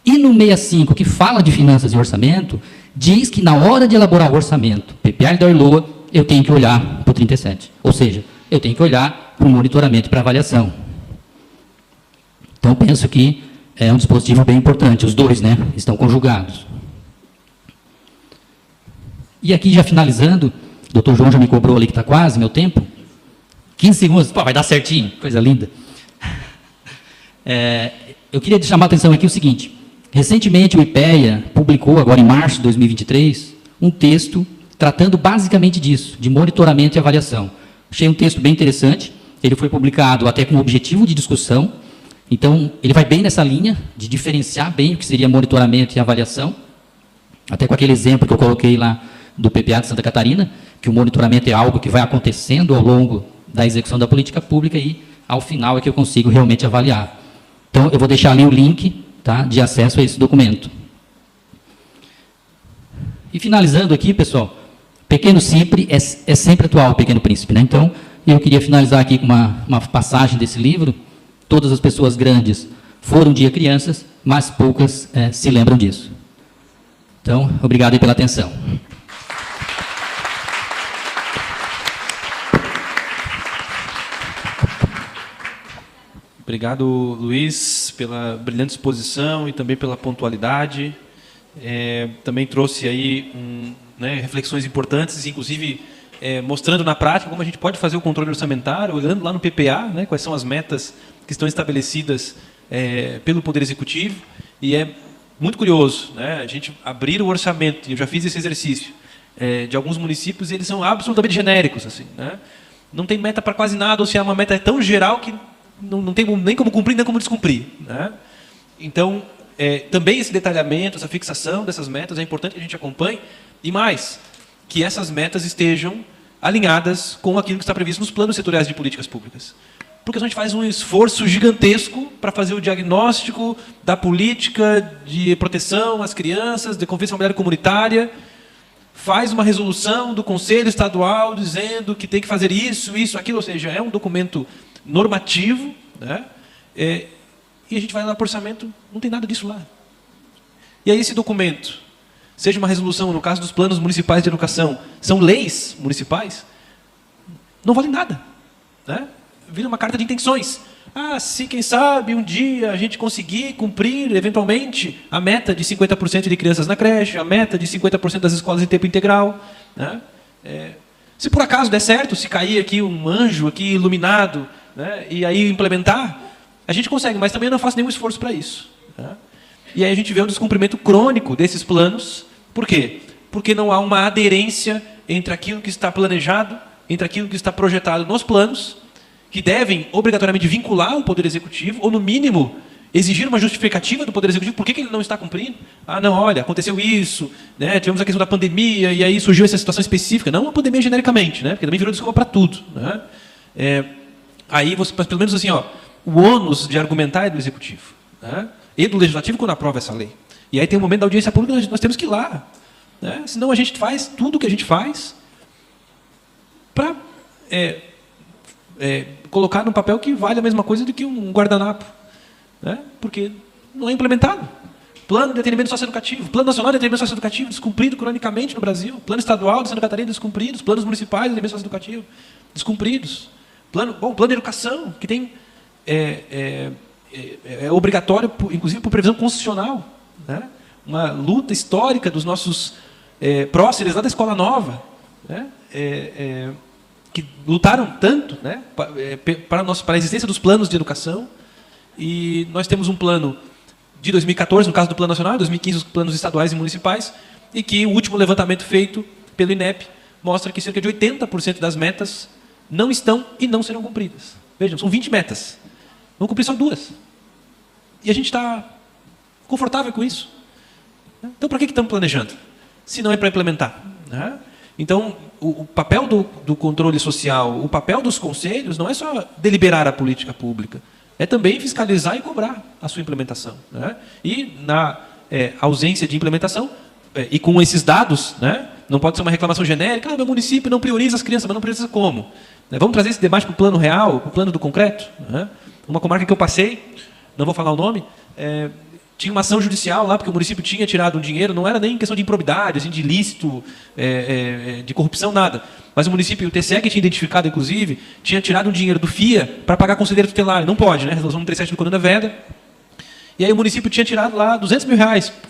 E no 65, que fala de finanças e orçamento, diz que na hora de elaborar o orçamento, PPA e LOA, eu tenho que olhar para o 37. Ou seja, eu tenho que olhar para o monitoramento e para a avaliação. Então, penso que é um dispositivo bem importante. Os dois, né, estão conjugados. E aqui, já finalizando, o doutor João já me cobrou ali que está quase, meu tempo. 15 segundos, pô, vai dar certinho, coisa linda. Eu queria chamar a atenção aqui o seguinte. Recentemente, o IPEA publicou, agora em março de 2023, um texto tratando basicamente disso, de monitoramento e avaliação. Achei um texto bem interessante. Ele foi publicado até com objetivo de discussão. Então, ele vai bem nessa linha de diferenciar bem o que seria monitoramento e avaliação. Até com aquele exemplo que eu coloquei lá do PPA de Santa Catarina, que o monitoramento é algo que vai acontecendo ao longo da execução da política pública e, ao final, é que eu consigo realmente avaliar. Então, eu vou deixar ali o link, tá, de acesso a esse documento. E finalizando aqui, pessoal, Pequeno Cipre é sempre atual, o Pequeno Príncipe, né? Então, eu queria finalizar aqui com uma passagem desse livro. Todas as pessoas grandes foram um dia crianças, mas poucas se lembram disso. Então, obrigado aí pela atenção. Obrigado, Luiz, pela brilhante exposição e também pela pontualidade. Também trouxe aí reflexões importantes, inclusive mostrando na prática como a gente pode fazer o controle orçamentário, olhando lá no PPA, né, quais são as metas que estão estabelecidas pelo Poder Executivo. E é muito curioso, né, a gente abrir o orçamento, e eu já fiz esse exercício, de alguns municípios, e eles são absolutamente genéricos. Assim, né? Não tem meta para quase nada, ou se é uma meta tão geral que não tem nem como cumprir, nem como descumprir. Né? Então, também esse detalhamento, essa fixação dessas metas é importante que a gente acompanhe, e mais, que essas metas estejam alinhadas com aquilo que está previsto nos planos setoriais de políticas públicas. Porque a gente faz um esforço gigantesco para fazer o diagnóstico da política de proteção às crianças, de convivência familiar e comunitária, faz uma resolução do Conselho Estadual dizendo que tem que fazer isso, isso, aquilo, ou seja, é um documento normativo, né? E a gente vai lá para o orçamento, não tem nada disso lá. E aí esse documento, seja uma resolução, no caso dos planos municipais de educação, são leis municipais, não vale nada. Né? Vira uma carta de intenções. Se quem sabe um dia a gente conseguir cumprir, eventualmente, a meta de 50% de crianças na creche, a meta de 50% das escolas em tempo integral. Né? Se por acaso der certo, se cair aqui um anjo aqui iluminado, né, e aí implementar, a gente consegue, mas também eu não faço nenhum esforço para isso. Né? E aí a gente vê um descumprimento crônico desses planos. Por quê? Porque não há uma aderência entre aquilo que está planejado, entre aquilo que está projetado nos planos, que devem obrigatoriamente vincular o Poder Executivo, ou no mínimo exigir uma justificativa do Poder Executivo, por que ele não está cumprindo? Não, olha, aconteceu isso, né, tivemos a questão da pandemia, e aí surgiu essa situação específica. Não uma pandemia genericamente, né, porque também virou desculpa para tudo. Né? Aí, mas pelo menos assim, o ônus de argumentar é do Executivo, né, e do Legislativo quando aprova essa lei. E aí tem um momento da audiência pública, nós temos que ir lá. Né? Senão a gente faz tudo o que a gente faz para colocar num papel que vale a mesma coisa do que um guardanapo. Né? Porque não é implementado. Plano de atendimento socioeducativo, Plano Nacional de Atendimento Socioeducativo, descumprido cronicamente no Brasil. Plano Estadual de Santa Catarina, descumpridos. Planos municipais de atendimento socioeducativo, descumpridos. Plano de educação, que tem é obrigatório, inclusive por previsão constitucional. Né? Uma luta histórica dos nossos próceres lá da Escola Nova, né? Que lutaram tanto, né? para a existência dos planos de educação. E nós temos um plano de 2014, no caso do Plano Nacional, 2015 os planos estaduais e municipais, e que o último levantamento feito pelo INEP mostra que cerca de 80% das metas não estão e não serão cumpridas. Vejam, são 20 metas. Vamos cumprir só 2. E a gente está confortável com isso. Então, para que estamos planejando? Se não é para implementar. Né? Então, o papel do controle social, o papel dos conselhos, não é só deliberar a política pública, é também fiscalizar e cobrar a sua implementação. Né? E, na ausência de implementação, e com esses dados, né, não pode ser uma reclamação genérica, meu município não prioriza as crianças, mas não prioriza como? Vamos trazer esse debate para o plano real, para o plano do concreto. Né? Uma comarca que eu passei, não vou falar o nome, tinha uma ação judicial lá, porque o município tinha tirado um dinheiro, não era nem questão de improbidade, assim, de ilícito, de corrupção, nada. Mas o município, o TCE que tinha identificado, inclusive, tinha tirado um dinheiro do FIA para pagar conselheiro tutelar. Não pode, né? Resolução 137 do Conanda Veda. E aí o município tinha tirado lá R$200 mil.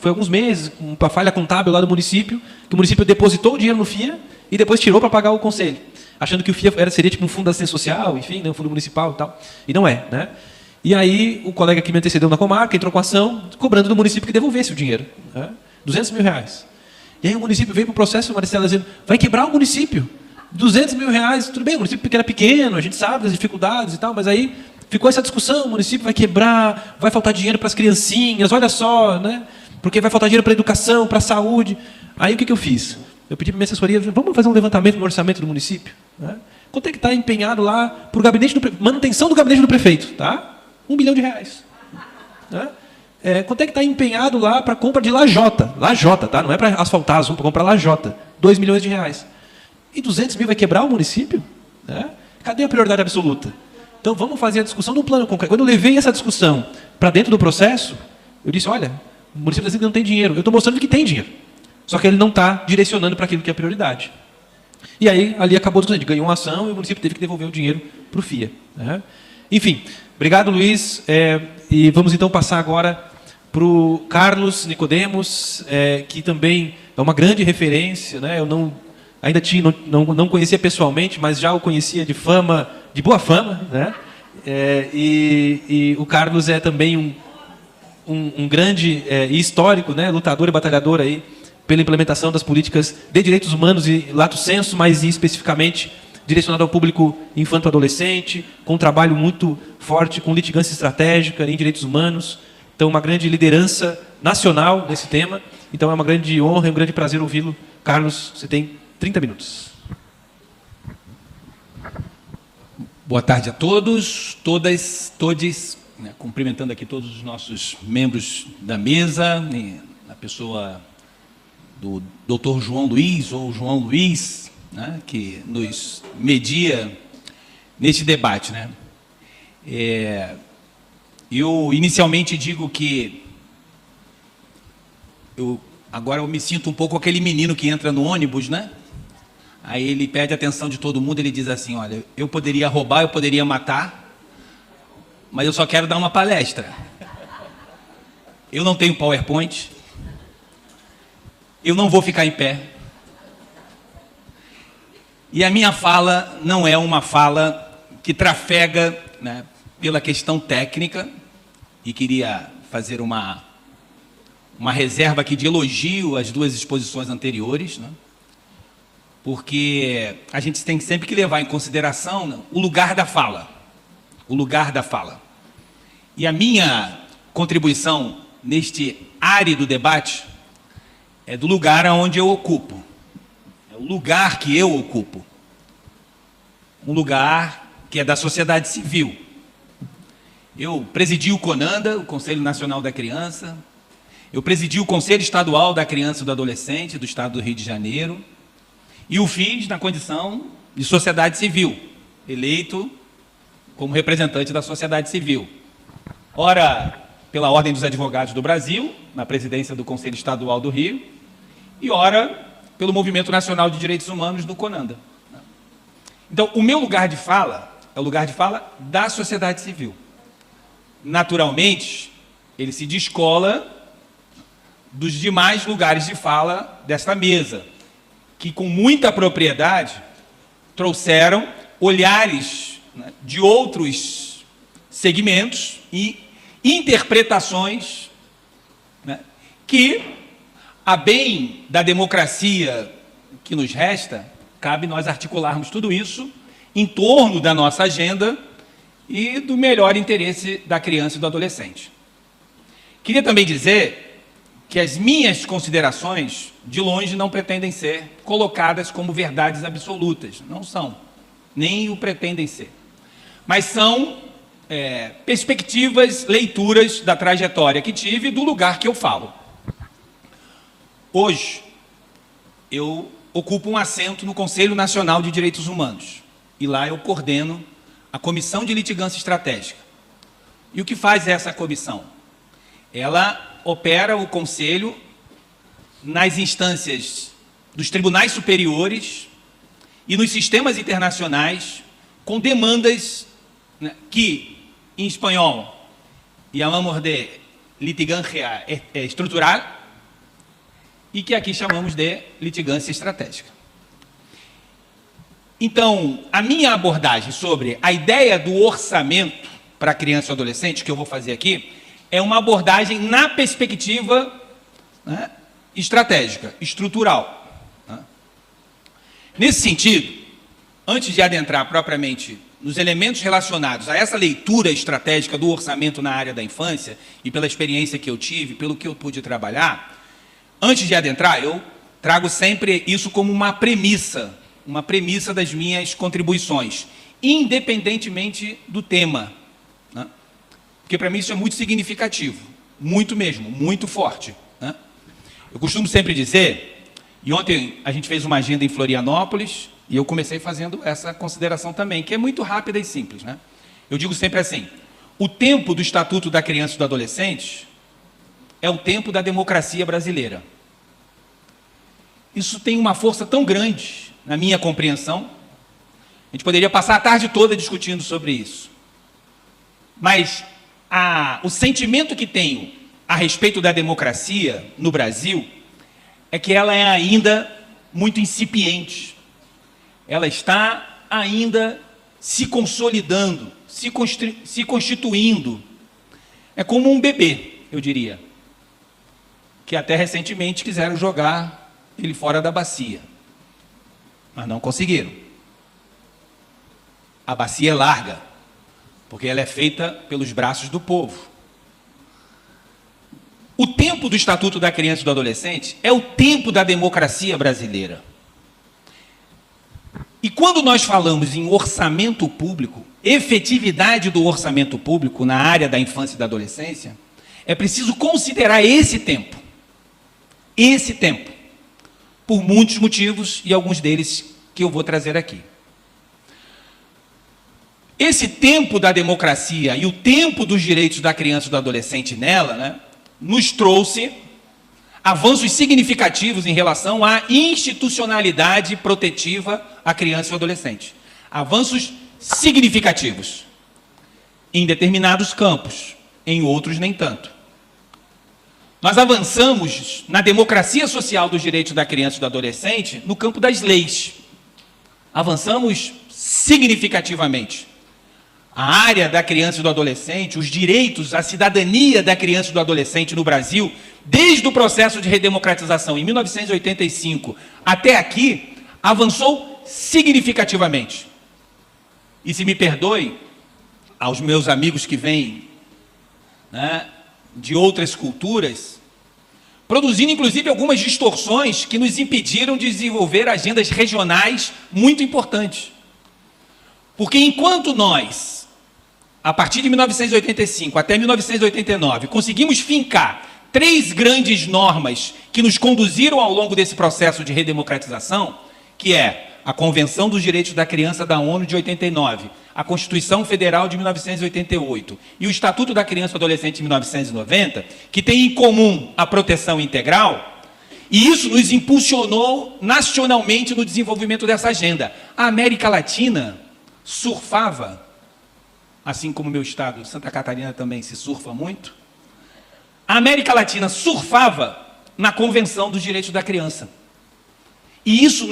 Foi alguns meses, uma falha contábil lá do município, que o município depositou o dinheiro no FIA e depois tirou para pagar o conselho. Achando que o FIA seria tipo um fundo da assistência social, enfim, né, um fundo municipal e tal. E não é, né? E aí o colega que me antecedeu na comarca entrou com a ação, cobrando do município que devolvesse o dinheiro. Né? R$200 mil. E aí o município veio para o processo, Maricela, dizendo, vai quebrar o município. R$200 mil, tudo bem, o município era pequeno, a gente sabe das dificuldades e tal, mas aí ficou essa discussão, o município vai quebrar, vai faltar dinheiro para as criancinhas, olha só, né? Porque vai faltar dinheiro para a educação, para a saúde. Aí o que eu fiz? Eu pedi para a minha assessoria, vamos fazer um levantamento no orçamento do município. Né? Quanto é que está empenhado lá para o gabinete manutenção do gabinete do prefeito? Tá? R$1 bilhão. Né? Quanto é que está empenhado lá para a compra de lajota? Lajota, tá? Não é para asfaltar, para comprar lajota. R$2 milhões. E R$200 mil vai quebrar o município? Né? Cadê a prioridade absoluta? Então vamos fazer a discussão no plano concreto. Quando eu levei essa discussão para dentro do processo, eu disse, olha, o município está dizendo que não tem dinheiro. Eu estou mostrando que tem dinheiro. Só que ele não está direcionando para aquilo que é prioridade. E aí, ali acabou a discussão. A gente ganhou uma ação e o município teve que devolver o dinheiro para o FIA. Né? Enfim, obrigado, Luiz. E vamos então passar agora para o Carlos Nicodemos, que também é uma grande referência. Né? Eu não conhecia pessoalmente, mas já o conhecia de fama, de boa fama. Né? E o Carlos é também um grande e histórico, né? Lutador e batalhador aí pela implementação das políticas de direitos humanos e lato sensu, mas especificamente direcionado ao público infanto-adolescente, com um trabalho muito forte, com litigância estratégica em direitos humanos. Então, uma grande liderança nacional nesse tema. Então, é uma grande honra e um grande prazer ouvi-lo. Carlos, você tem 30 minutos. Boa tarde a todos, todas, todes. Né, cumprimentando aqui todos os nossos membros da mesa, na pessoa do Dr. João Luiz, ou João Luiz, né, que nos media neste debate. Né? Eu inicialmente digo que agora eu me sinto um pouco aquele menino que entra no ônibus, né? Aí ele pede a atenção de todo mundo, ele diz assim, olha, eu poderia roubar, eu poderia matar, mas eu só quero dar uma palestra. Eu não tenho PowerPoint, eu não vou ficar em pé. E a minha fala não é uma fala que trafega, né, pela questão técnica, e queria fazer uma reserva aqui de elogio às duas exposições anteriores, né, porque a gente tem sempre que levar em consideração, né, o lugar da fala. O lugar da fala. E a minha contribuição neste árido debate é do lugar onde eu ocupo. É o lugar que eu ocupo. Um lugar que é da sociedade civil. Eu presidi o CONANDA, o Conselho Nacional da Criança. Eu presidi o Conselho Estadual da Criança e do Adolescente do Estado do Rio de Janeiro. E o fiz na condição de sociedade civil, eleito como representante da sociedade civil. Ora, pela Ordem dos Advogados do Brasil, na presidência do Conselho Estadual do Rio, e ora, pelo Movimento Nacional de Direitos Humanos do CONANDA. Então, o meu lugar de fala é o lugar de fala da sociedade civil. Naturalmente, ele se descola dos demais lugares de fala desta mesa, que com muita propriedade trouxeram olhares, né, de outros segmentos e interpretações, né, que a bem da democracia que nos resta, cabe nós articularmos tudo isso em torno da nossa agenda e do melhor interesse da criança e do adolescente. Queria também dizer que as minhas considerações, de longe, não pretendem ser colocadas como verdades absolutas. Não são, nem o pretendem ser. Mas são perspectivas, leituras da trajetória que tive e do lugar que eu falo. Hoje, eu ocupo um assento no Conselho Nacional de Direitos Humanos. E lá eu coordeno a Comissão de Litigância Estratégica. E o que faz essa comissão? Ela opera o Conselho nas instâncias dos tribunais superiores e nos sistemas internacionais com demandas, né, que, em espanhol, chamamos de litigância estrutural e que aqui chamamos de litigância estratégica. Então, a minha abordagem sobre a ideia do orçamento para criança e adolescente, que eu vou fazer aqui, é uma abordagem na perspectiva, né, estratégica, estrutural. Né? Nesse sentido, antes de adentrar propriamente nos elementos relacionados a essa leitura estratégica do orçamento na área da infância, e pela experiência que eu tive, pelo que eu pude trabalhar, antes de adentrar, eu trago sempre isso como uma premissa das minhas contribuições, independentemente do tema, né? Porque para mim isso é muito significativo, muito mesmo, muito forte, né? Eu costumo sempre dizer, e ontem a gente fez uma agenda em Florianópolis, e eu comecei fazendo essa consideração também, que é muito rápida e simples, né? Eu digo sempre assim, o tempo do Estatuto da Criança e do Adolescente é o tempo da democracia brasileira. Isso tem uma força tão grande, na minha compreensão, a gente poderia passar a tarde toda discutindo sobre isso. Mas o sentimento que tenho a respeito da democracia no Brasil é que ela é ainda muito incipiente. Ela está ainda se consolidando, se constituindo. É como um bebê, eu diria, que até recentemente quiseram jogar ele fora da bacia, mas não conseguiram. A bacia é larga, porque ela é feita pelos braços do povo. O tempo do Estatuto da Criança e do Adolescente é o tempo da democracia brasileira. E quando nós falamos em orçamento público, efetividade do orçamento público na área da infância e da adolescência, é preciso considerar esse tempo. Esse tempo. Por muitos motivos, e alguns deles que eu vou trazer aqui. Esse tempo da democracia e o tempo dos direitos da criança e do adolescente nela, né, nos trouxe avanços significativos em relação à institucionalidade protetiva à criança e ao adolescente. Avanços significativos em determinados campos, em outros nem tanto. Nós avançamos na democracia social dos direitos da criança e do adolescente no campo das leis. Avançamos significativamente. A área da criança e do adolescente, os direitos, a cidadania da criança e do adolescente no Brasil, desde o processo de redemocratização em 1985 até aqui, avançou significativamente. E se me perdoe, aos meus amigos que vêm, né, de outras culturas, produzindo inclusive algumas distorções que nos impediram de desenvolver agendas regionais muito importantes. Porque enquanto nós, a partir de 1985 até 1989, conseguimos fincar 3 grandes normas que nos conduziram ao longo desse processo de redemocratização, que é a Convenção dos Direitos da Criança da ONU de 89, a Constituição Federal de 1988 e o Estatuto da Criança e Adolescente de 1990, que tem em comum a proteção integral, e isso nos impulsionou nacionalmente no desenvolvimento dessa agenda. A América Latina surfava, assim como o meu estado, Santa Catarina também se surfa muito, a América Latina surfava na Convenção dos Direitos da Criança. E isso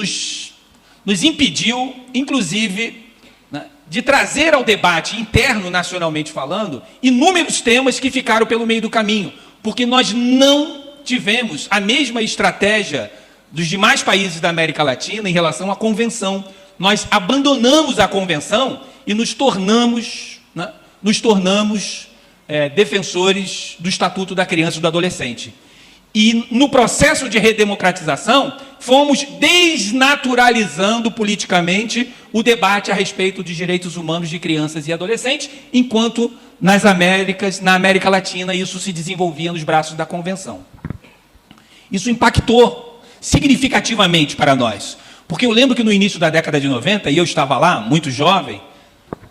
nos impediu, inclusive, né, de trazer ao debate interno, nacionalmente falando, inúmeros temas que ficaram pelo meio do caminho, porque nós não tivemos a mesma estratégia dos demais países da América Latina em relação à convenção. Nós abandonamos a convenção e nos tornamos defensores do Estatuto da Criança e do Adolescente. E no processo de redemocratização, fomos desnaturalizando politicamente o debate a respeito de direitos humanos de crianças e adolescentes, enquanto na América Latina, isso se desenvolvia nos braços da Convenção. Isso impactou significativamente para nós, porque eu lembro que no início da década de 90, e eu estava lá, muito jovem,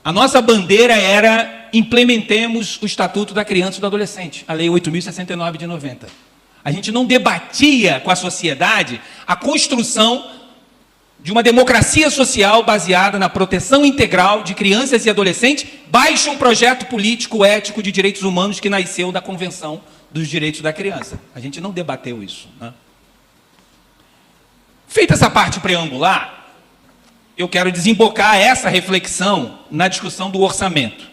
a nossa bandeira era: implementemos o Estatuto da Criança e do Adolescente, a Lei 8.069 de 90. A gente não debatia com a sociedade a construção de uma democracia social baseada na proteção integral de crianças e adolescentes, baixo um projeto político ético de direitos humanos que nasceu da Convenção dos Direitos da Criança. A gente não debateu isso, né? Feita essa parte preambular, eu quero desembocar essa reflexão na discussão do orçamento.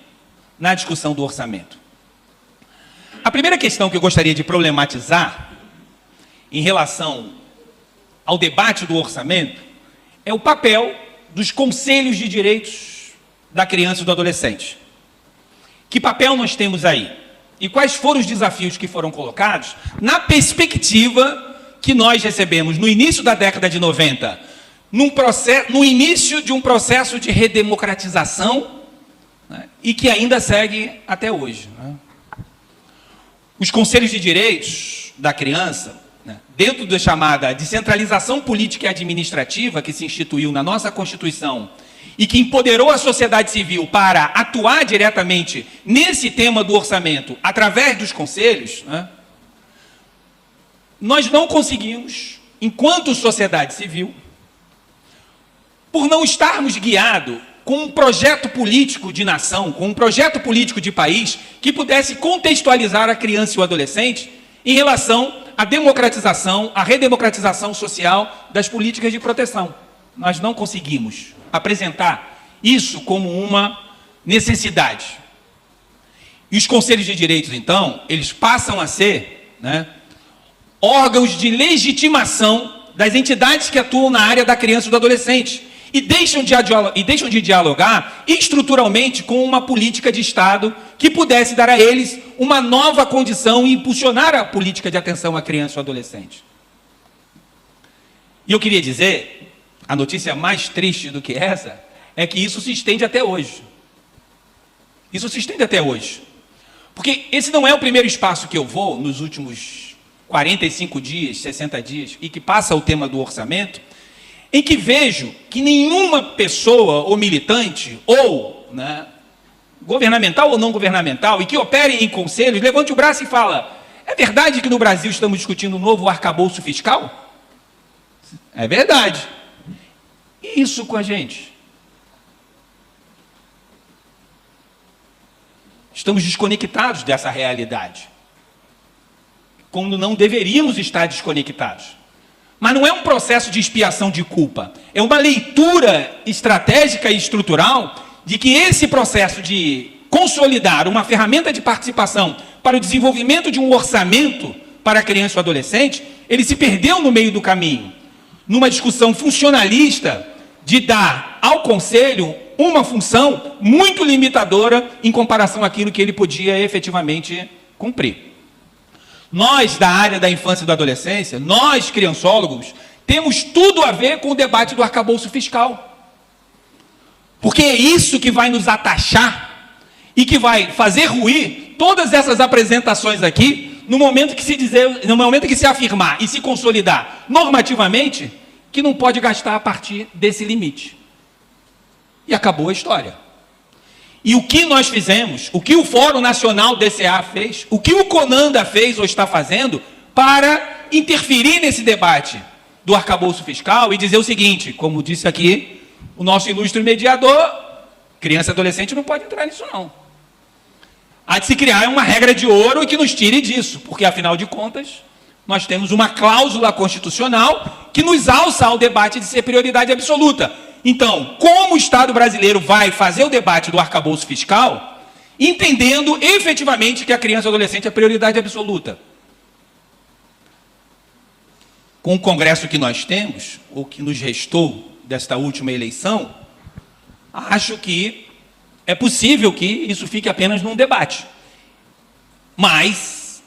A primeira questão que eu gostaria de problematizar em relação ao debate do orçamento é o papel dos conselhos de direitos da criança e do adolescente. Que papel nós temos aí? E quais foram os desafios que foram colocados na perspectiva que nós recebemos no início da década de 90, no início de um processo de redemocratização, né, e que ainda segue até hoje, né? Os conselhos de direitos da criança, né, dentro da chamada descentralização política e administrativa que se instituiu na nossa Constituição e que empoderou a sociedade civil para atuar diretamente nesse tema do orçamento através dos conselhos, né, nós não conseguimos, enquanto sociedade civil, por não estarmos guiados com um projeto político de nação, com um projeto político de país que pudesse contextualizar a criança e o adolescente em relação à democratização, à redemocratização social das políticas de proteção. Nós não conseguimos apresentar isso como uma necessidade. E os conselhos de direitos, então, eles passam a ser, né, órgãos de legitimação das entidades que atuam na área da criança e do adolescente, e deixam de dialogar estruturalmente com uma política de Estado que pudesse dar a eles uma nova condição e impulsionar a política de atenção à criança e ao adolescente. E eu queria dizer, a notícia mais triste do que essa, é que isso se estende até hoje. Isso se estende até hoje. Porque esse não é o primeiro espaço que eu vou nos últimos 45 dias, 60 dias, e que passa o tema do orçamento, em que vejo que nenhuma pessoa ou militante, ou, né, governamental ou não governamental, e que opere em conselhos, levante o braço e fala: é verdade que no Brasil estamos discutindo um novo arcabouço fiscal? É verdade. E isso com a gente? Estamos desconectados dessa realidade, quando não deveríamos estar desconectados. Mas não é um processo de expiação de culpa, é uma leitura estratégica e estrutural de que esse processo de consolidar uma ferramenta de participação para o desenvolvimento de um orçamento para a criança e o adolescente, ele se perdeu no meio do caminho, numa discussão funcionalista de dar ao Conselho uma função muito limitadora em comparação àquilo que ele podia efetivamente cumprir. Nós, da área da infância e da adolescência, nós, criançólogos, temos tudo a ver com o debate do arcabouço fiscal. Porque é isso que vai nos atachar e que vai fazer ruir todas essas apresentações aqui, no momento que se afirmar e se consolidar normativamente que não pode gastar a partir desse limite. E acabou a história. E o que nós fizemos, o que o Fórum Nacional DCA fez, o que o CONANDA fez ou está fazendo para interferir nesse debate do arcabouço fiscal e dizer o seguinte, como disse aqui o nosso ilustre mediador, criança e adolescente não pode entrar nisso não. Há de se criar uma regra de ouro e que nos tire disso, porque afinal de contas nós temos uma cláusula constitucional que nos alça ao debate de ser prioridade absoluta. Então, como o Estado brasileiro vai fazer o debate do arcabouço fiscal, entendendo efetivamente que a criança e o adolescente é prioridade absoluta? com o Congresso que nós temos, ou que nos restou desta última eleição, acho que é possível que isso fique apenas num debate. Mas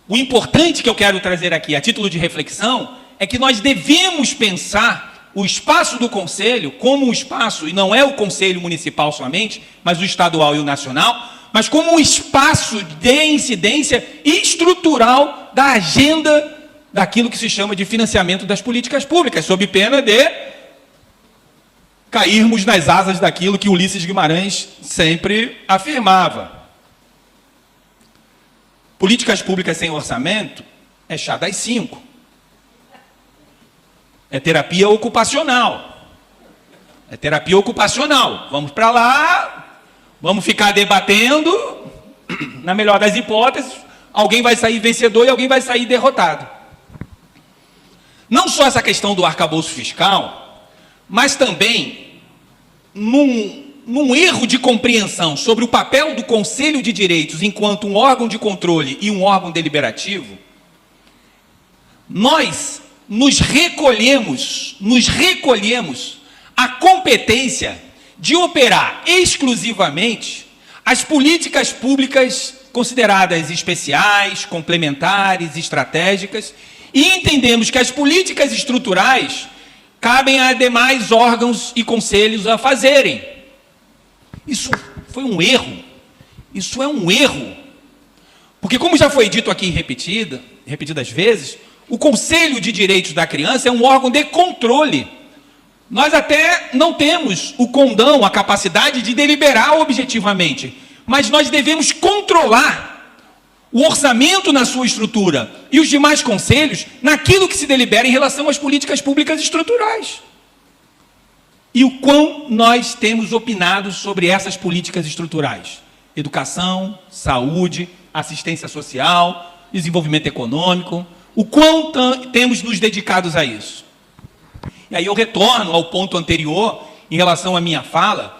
o importante que eu quero trazer aqui, a título de reflexão, é que nós devemos pensar o espaço do Conselho como um espaço, e não é o Conselho Municipal somente, mas o estadual e o nacional, mas como um espaço de incidência estrutural da agenda daquilo que se chama de financiamento das políticas públicas, sob pena de cairmos nas asas daquilo que Ulisses Guimarães sempre afirmava. Políticas públicas sem orçamento é chá das 5. É terapia ocupacional. É terapia ocupacional. Vamos para lá, vamos ficar debatendo, na melhor das hipóteses, alguém vai sair vencedor e alguém vai sair derrotado. Não só essa questão do arcabouço fiscal, mas também num erro de compreensão sobre o papel do Conselho de Direitos enquanto um órgão de controle e um órgão deliberativo, nós nos recolhemos à competência de operar exclusivamente as políticas públicas consideradas especiais, complementares, estratégicas, e entendemos que as políticas estruturais cabem a demais órgãos e conselhos a fazerem. Isso foi um erro. Isso é um erro. Porque, como já foi dito aqui repetidas vezes, o Conselho de Direitos da Criança é um órgão de controle. Nós até não temos o condão, a capacidade de deliberar objetivamente, mas nós devemos controlar o orçamento na sua estrutura e os demais conselhos naquilo que se delibera em relação às políticas públicas estruturais. E o quão nós temos opinado sobre essas políticas estruturais? Educação, saúde, assistência social, desenvolvimento econômico. O quão temos nos dedicados a isso? E aí eu retorno ao ponto anterior, em relação à minha fala,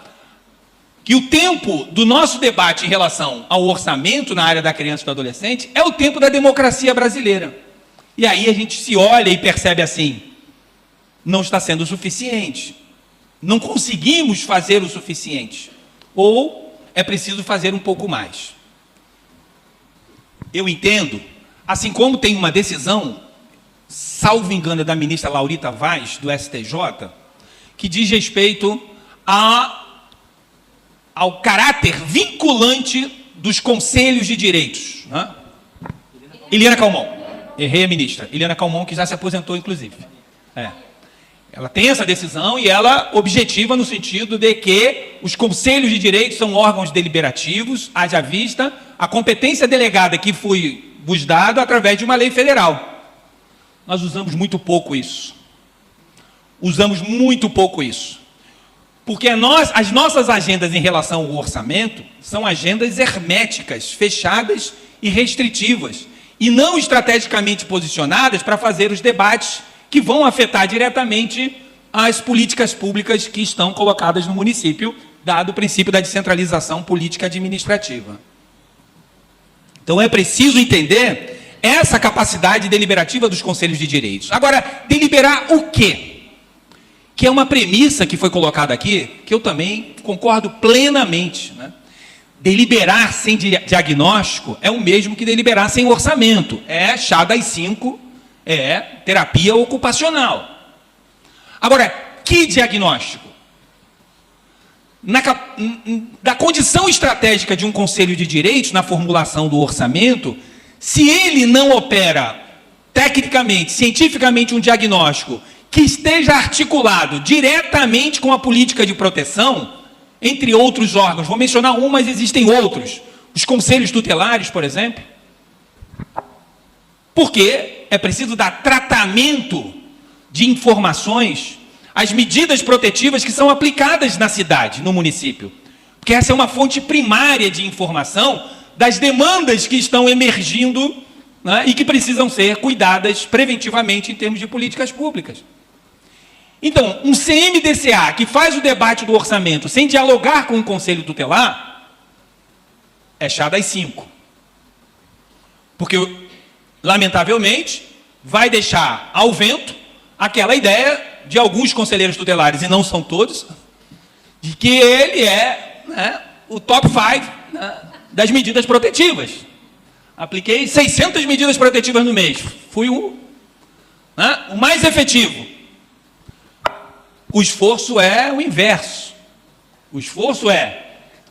que o tempo do nosso debate em relação ao orçamento na área da criança e do adolescente é o tempo da democracia brasileira. E aí a gente se olha e percebe assim, não está sendo suficiente. Não conseguimos fazer o suficiente. Ou é preciso fazer um pouco mais. Eu entendo, assim como tem uma decisão, salvo engano, da ministra Laurita Vaz, do STJ, que diz respeito ao caráter vinculante dos conselhos de direitos. Né? Eliana Calmon. Errei a ministra. Eliana Calmon, que já se aposentou, inclusive. Ela tem essa decisão e ela objetiva no sentido de que os conselhos de direitos são órgãos deliberativos, haja vista a competência delegada que foi vos dado através de uma lei federal. Nós usamos muito pouco isso. Porque as nossas agendas em relação ao orçamento são agendas herméticas, fechadas e restritivas, e não estrategicamente posicionadas para fazer os debates que vão afetar diretamente as políticas públicas que estão colocadas no município, dado o princípio da descentralização política administrativa. Então é preciso entender essa capacidade deliberativa dos conselhos de direitos. Agora, deliberar o quê? Que é uma premissa que foi colocada aqui, que eu também concordo plenamente. Né? Deliberar sem diagnóstico é o mesmo que deliberar sem orçamento. É chá das 5, é terapia ocupacional. Agora, que diagnóstico? Da condição estratégica de um conselho de direitos, na formulação do orçamento, se ele não opera tecnicamente, cientificamente, um diagnóstico que esteja articulado diretamente com a política de proteção, entre outros órgãos, vou mencionar um, mas existem outros, os conselhos tutelares, por exemplo, porque é preciso dar tratamento de informações às medidas protetivas que são aplicadas na cidade, no município. Porque essa é uma fonte primária de informação das demandas que estão emergindo, né, e que precisam ser cuidadas preventivamente em termos de políticas públicas. Então, um CMDCA que faz o debate do orçamento sem dialogar com o Conselho Tutelar é chá das 5. Porque, lamentavelmente, vai deixar ao vento aquela ideia de alguns conselheiros tutelares, e não são todos, de que ele é, né, o top 5, né, das medidas protetivas. Apliquei 600 medidas protetivas no mês. Fui o mais efetivo. O esforço é o inverso. O esforço é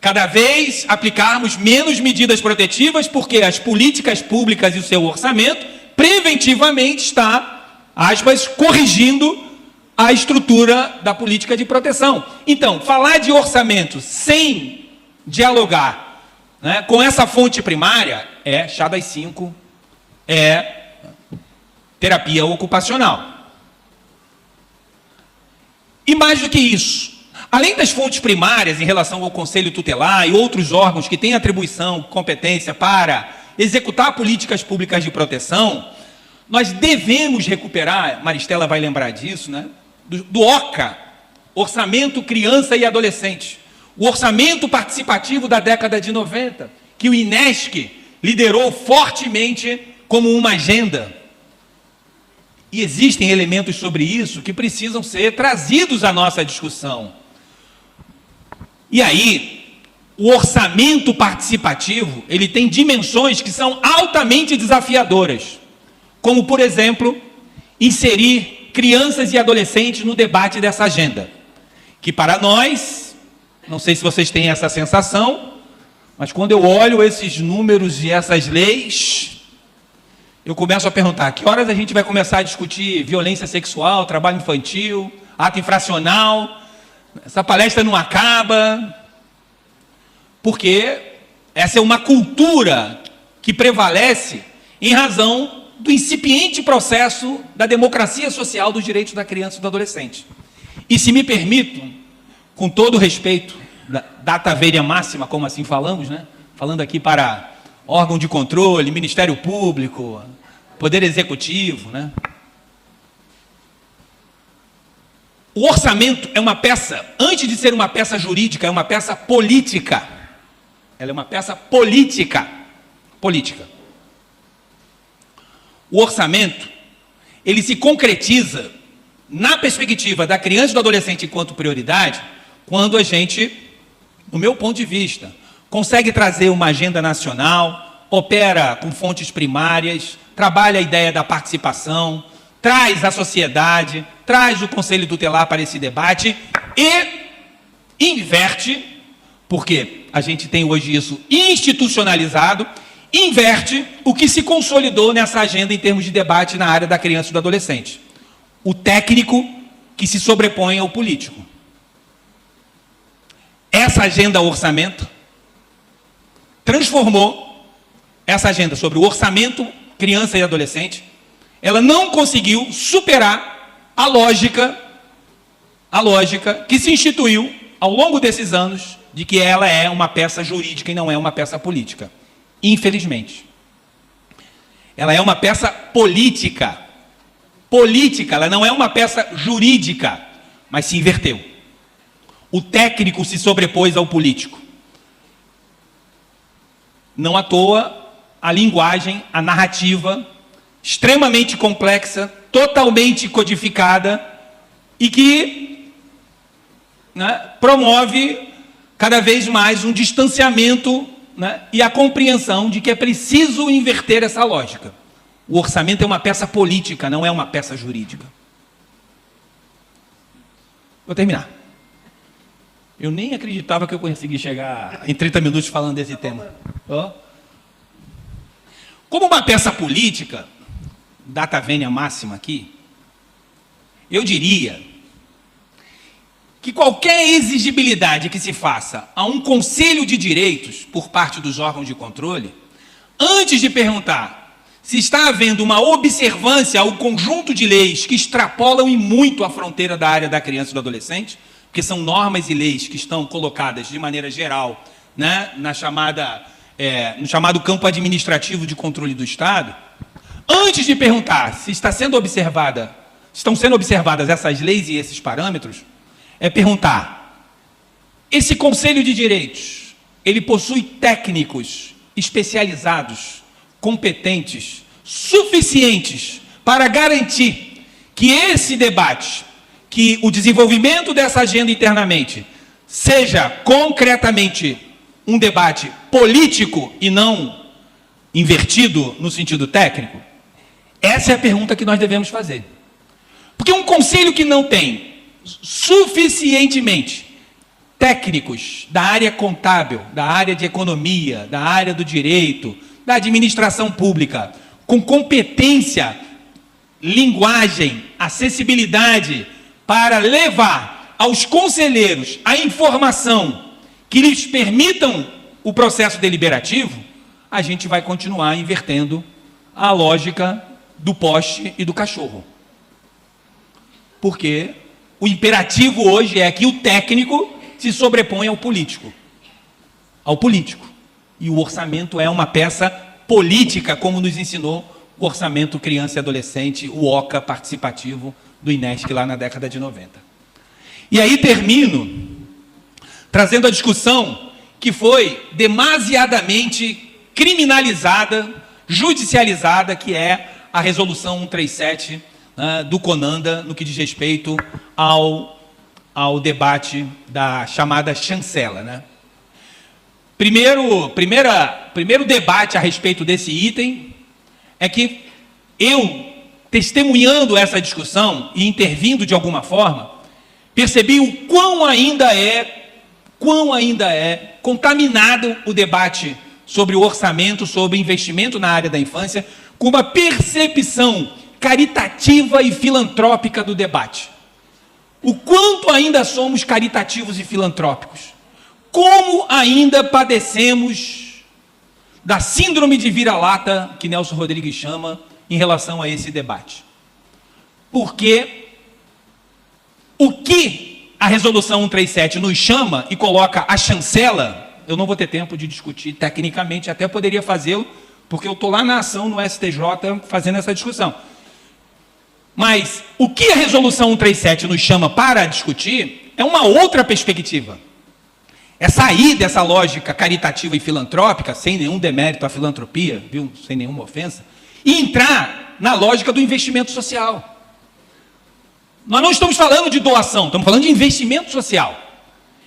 cada vez aplicarmos menos medidas protetivas, porque as políticas públicas e o seu orçamento preventivamente está, aspas, corrigindo a estrutura da política de proteção. Então, falar de orçamento sem dialogar, né, com essa fonte primária é chá das 5, é terapia ocupacional. E mais do que isso, além das fontes primárias em relação ao Conselho Tutelar e outros órgãos que têm atribuição, competência para executar políticas públicas de proteção, nós devemos recuperar, Maristela vai lembrar disso, né, do OCA, Orçamento Criança e Adolescente, o orçamento participativo da década de 90, que o INESC liderou fortemente como uma agenda. E existem elementos sobre isso que precisam ser trazidos à nossa discussão. E aí, o orçamento participativo, ele tem dimensões que são altamente desafiadoras, como, por exemplo, inserir crianças e adolescentes no debate dessa agenda, que para nós, não sei se vocês têm essa sensação, mas quando eu olho esses números e essas leis, eu começo a perguntar, que horas a gente vai começar a discutir violência sexual, trabalho infantil, ato infracional? Essa palestra não acaba, porque essa é uma cultura que prevalece em razão do incipiente processo da democracia social dos direitos da criança e do adolescente. E se me permitam, com todo o respeito, data veria máxima, como assim falamos, né? Falando aqui para órgão de controle, Ministério Público, Poder Executivo, né? O orçamento é uma peça, antes de ser uma peça jurídica, é uma peça política. Ela é uma peça política. Política. O orçamento, ele se concretiza na perspectiva da criança e do adolescente enquanto prioridade, quando a gente, no meu ponto de vista, consegue trazer uma agenda nacional, opera com fontes primárias, trabalha a ideia da participação, traz a sociedade, traz o Conselho Tutelar para esse debate e inverte, porque a gente tem hoje isso institucionalizado, inverte o que se consolidou nessa agenda em termos de debate na área da criança e do adolescente. O técnico que se sobrepõe ao político. Essa agenda orçamento transformou essa agenda sobre o orçamento, criança e adolescente. Ela não conseguiu superar a lógica que se instituiu ao longo desses anos de que ela é uma peça jurídica e não é uma peça política. Infelizmente. Ela é uma peça política. Política, ela não é uma peça jurídica, mas se inverteu. O técnico se sobrepôs ao político. Não à toa, a linguagem, a narrativa, extremamente complexa, totalmente codificada, e que, né, promove cada vez mais um distanciamento, né, e a compreensão de que é preciso inverter essa lógica. O orçamento é uma peça política, não é uma peça jurídica. Vou terminar. Eu nem acreditava que eu conseguia chegar em 30 minutos falando desse tema. Como uma peça política, data vênia máxima aqui, eu diria que qualquer exigibilidade que se faça a um conselho de direitos por parte dos órgãos de controle, antes de perguntar se está havendo uma observância ao conjunto de leis que extrapolam e muito a fronteira da área da criança e do adolescente, porque são normas e leis que estão colocadas de maneira geral, né, no chamado campo administrativo de controle do Estado, antes de perguntar se estão sendo observadas essas leis e esses parâmetros, é perguntar, esse Conselho de Direitos, ele possui técnicos especializados, competentes, suficientes para garantir que esse debate, que o desenvolvimento dessa agenda internamente, seja concretamente um debate político e não invertido no sentido técnico? Essa é a pergunta que nós devemos fazer. Porque um conselho que não tem suficientemente técnicos da área contábil, da área de economia, da área do direito, da administração pública, com competência, linguagem, acessibilidade, para levar aos conselheiros a informação que lhes permitam o processo deliberativo, a gente vai continuar invertendo a lógica do poste e do cachorro. Porque o imperativo hoje é que o técnico se sobrepõe ao político. Ao político. E o orçamento é uma peça política, como nos ensinou o orçamento criança e adolescente, o OCA participativo do INESC lá na década de 90. E aí termino trazendo a discussão que foi demasiadamente criminalizada, judicializada, que é a resolução 137 do CONANDA, no que diz respeito ao debate da chamada chancela, né? Primeiro debate a respeito desse item é que eu, testemunhando essa discussão e intervindo de alguma forma, percebi o quão ainda é contaminado o debate sobre o orçamento, sobre investimento na área da infância, com uma percepção caritativa e filantrópica do debate. O quanto ainda somos caritativos e filantrópicos. Como ainda padecemos da síndrome de vira-lata, que Nelson Rodrigues chama, em relação a esse debate. Porque o que a resolução 137 nos chama e coloca a chancela, eu não vou ter tempo de discutir tecnicamente, até poderia fazê-lo, porque eu estou lá na ação no STJ fazendo essa discussão. Mas o que a resolução 137 nos chama para discutir é uma outra perspectiva. É sair dessa lógica caritativa e filantrópica, sem nenhum demérito à filantropia, viu? Sem nenhuma ofensa, e entrar na lógica do investimento social. Nós não estamos falando de doação, estamos falando de investimento social.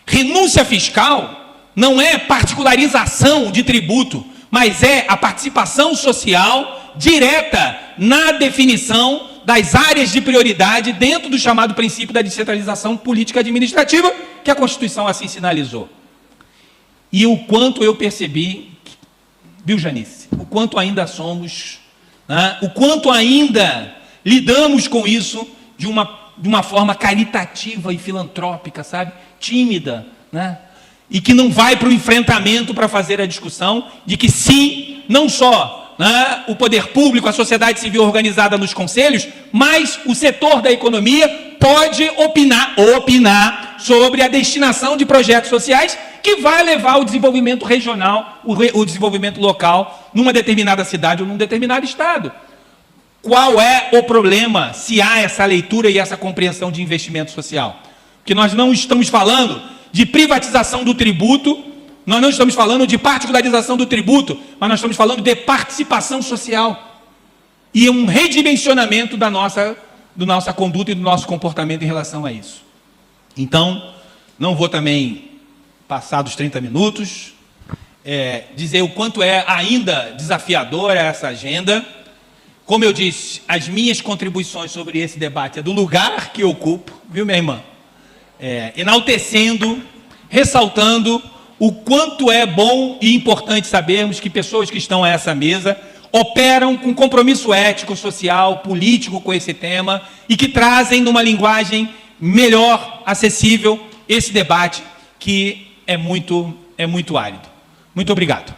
Renúncia fiscal não é particularização de tributo, mas é a participação social direta na definição das áreas de prioridade dentro do chamado princípio da descentralização política administrativa, que a Constituição assim sinalizou. E o quanto eu percebi, viu, Janice? O quanto ainda somos, né? O quanto ainda lidamos com isso de uma forma caritativa e filantrópica, sabe? Tímida, né? E que não vai para o enfrentamento para fazer a discussão de que sim, não só, né, o poder público, a sociedade civil organizada nos conselhos, mas o setor da economia pode opinar sobre a destinação de projetos sociais que vai levar ao desenvolvimento regional, o desenvolvimento local, numa determinada cidade ou num determinado estado. Qual é o problema se há essa leitura e essa compreensão de investimento social? Porque nós não estamos falando de privatização do tributo, nós não estamos falando de particularização do tributo, mas nós estamos falando de participação social e um redimensionamento da nossa conduta e do nosso comportamento em relação a isso. Então, não vou também passar dos 30 minutos, dizer o quanto é ainda desafiadora essa agenda. Como eu disse, as minhas contribuições sobre esse debate é do lugar que eu ocupo, viu, minha irmã? Enaltecendo, ressaltando o quanto é bom e importante sabermos que pessoas que estão a essa mesa operam com compromisso ético, social, político com esse tema e que trazem numa linguagem melhor, acessível, esse debate que é muito árido. Muito obrigado.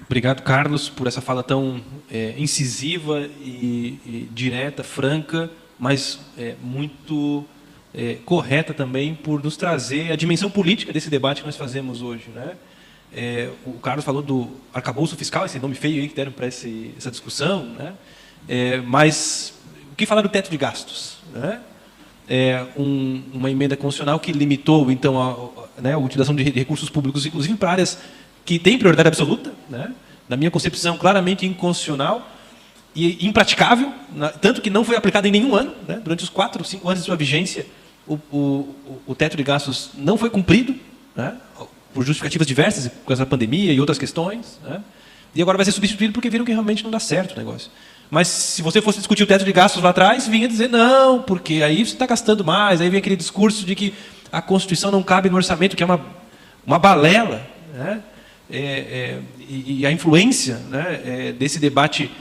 Obrigado, Carlos, por essa fala tão incisiva e direta, franca, mas muito correta também por nos trazer a dimensão política desse debate que nós fazemos hoje, né? O Carlos falou do arcabouço fiscal, esse nome feio aí que deram para essa discussão, né? Mas o que falar do teto de gastos, né? Uma emenda constitucional que limitou então a utilização de recursos públicos, inclusive para áreas que tem prioridade absoluta, né? Na minha concepção, claramente inconstitucional e impraticável, tanto que não foi aplicado em nenhum ano, né? Durante os 4, 5 anos de sua vigência, o teto de gastos não foi cumprido, né? Por justificativas diversas, por causa da pandemia e outras questões, né? E agora vai ser substituído porque viram que realmente não dá certo o negócio. Mas se você fosse discutir o teto de gastos lá atrás, vinha dizer não, porque aí você está gastando mais, aí vem aquele discurso de que a Constituição não cabe no orçamento, que é uma balela, né? E a influência, né, desse debate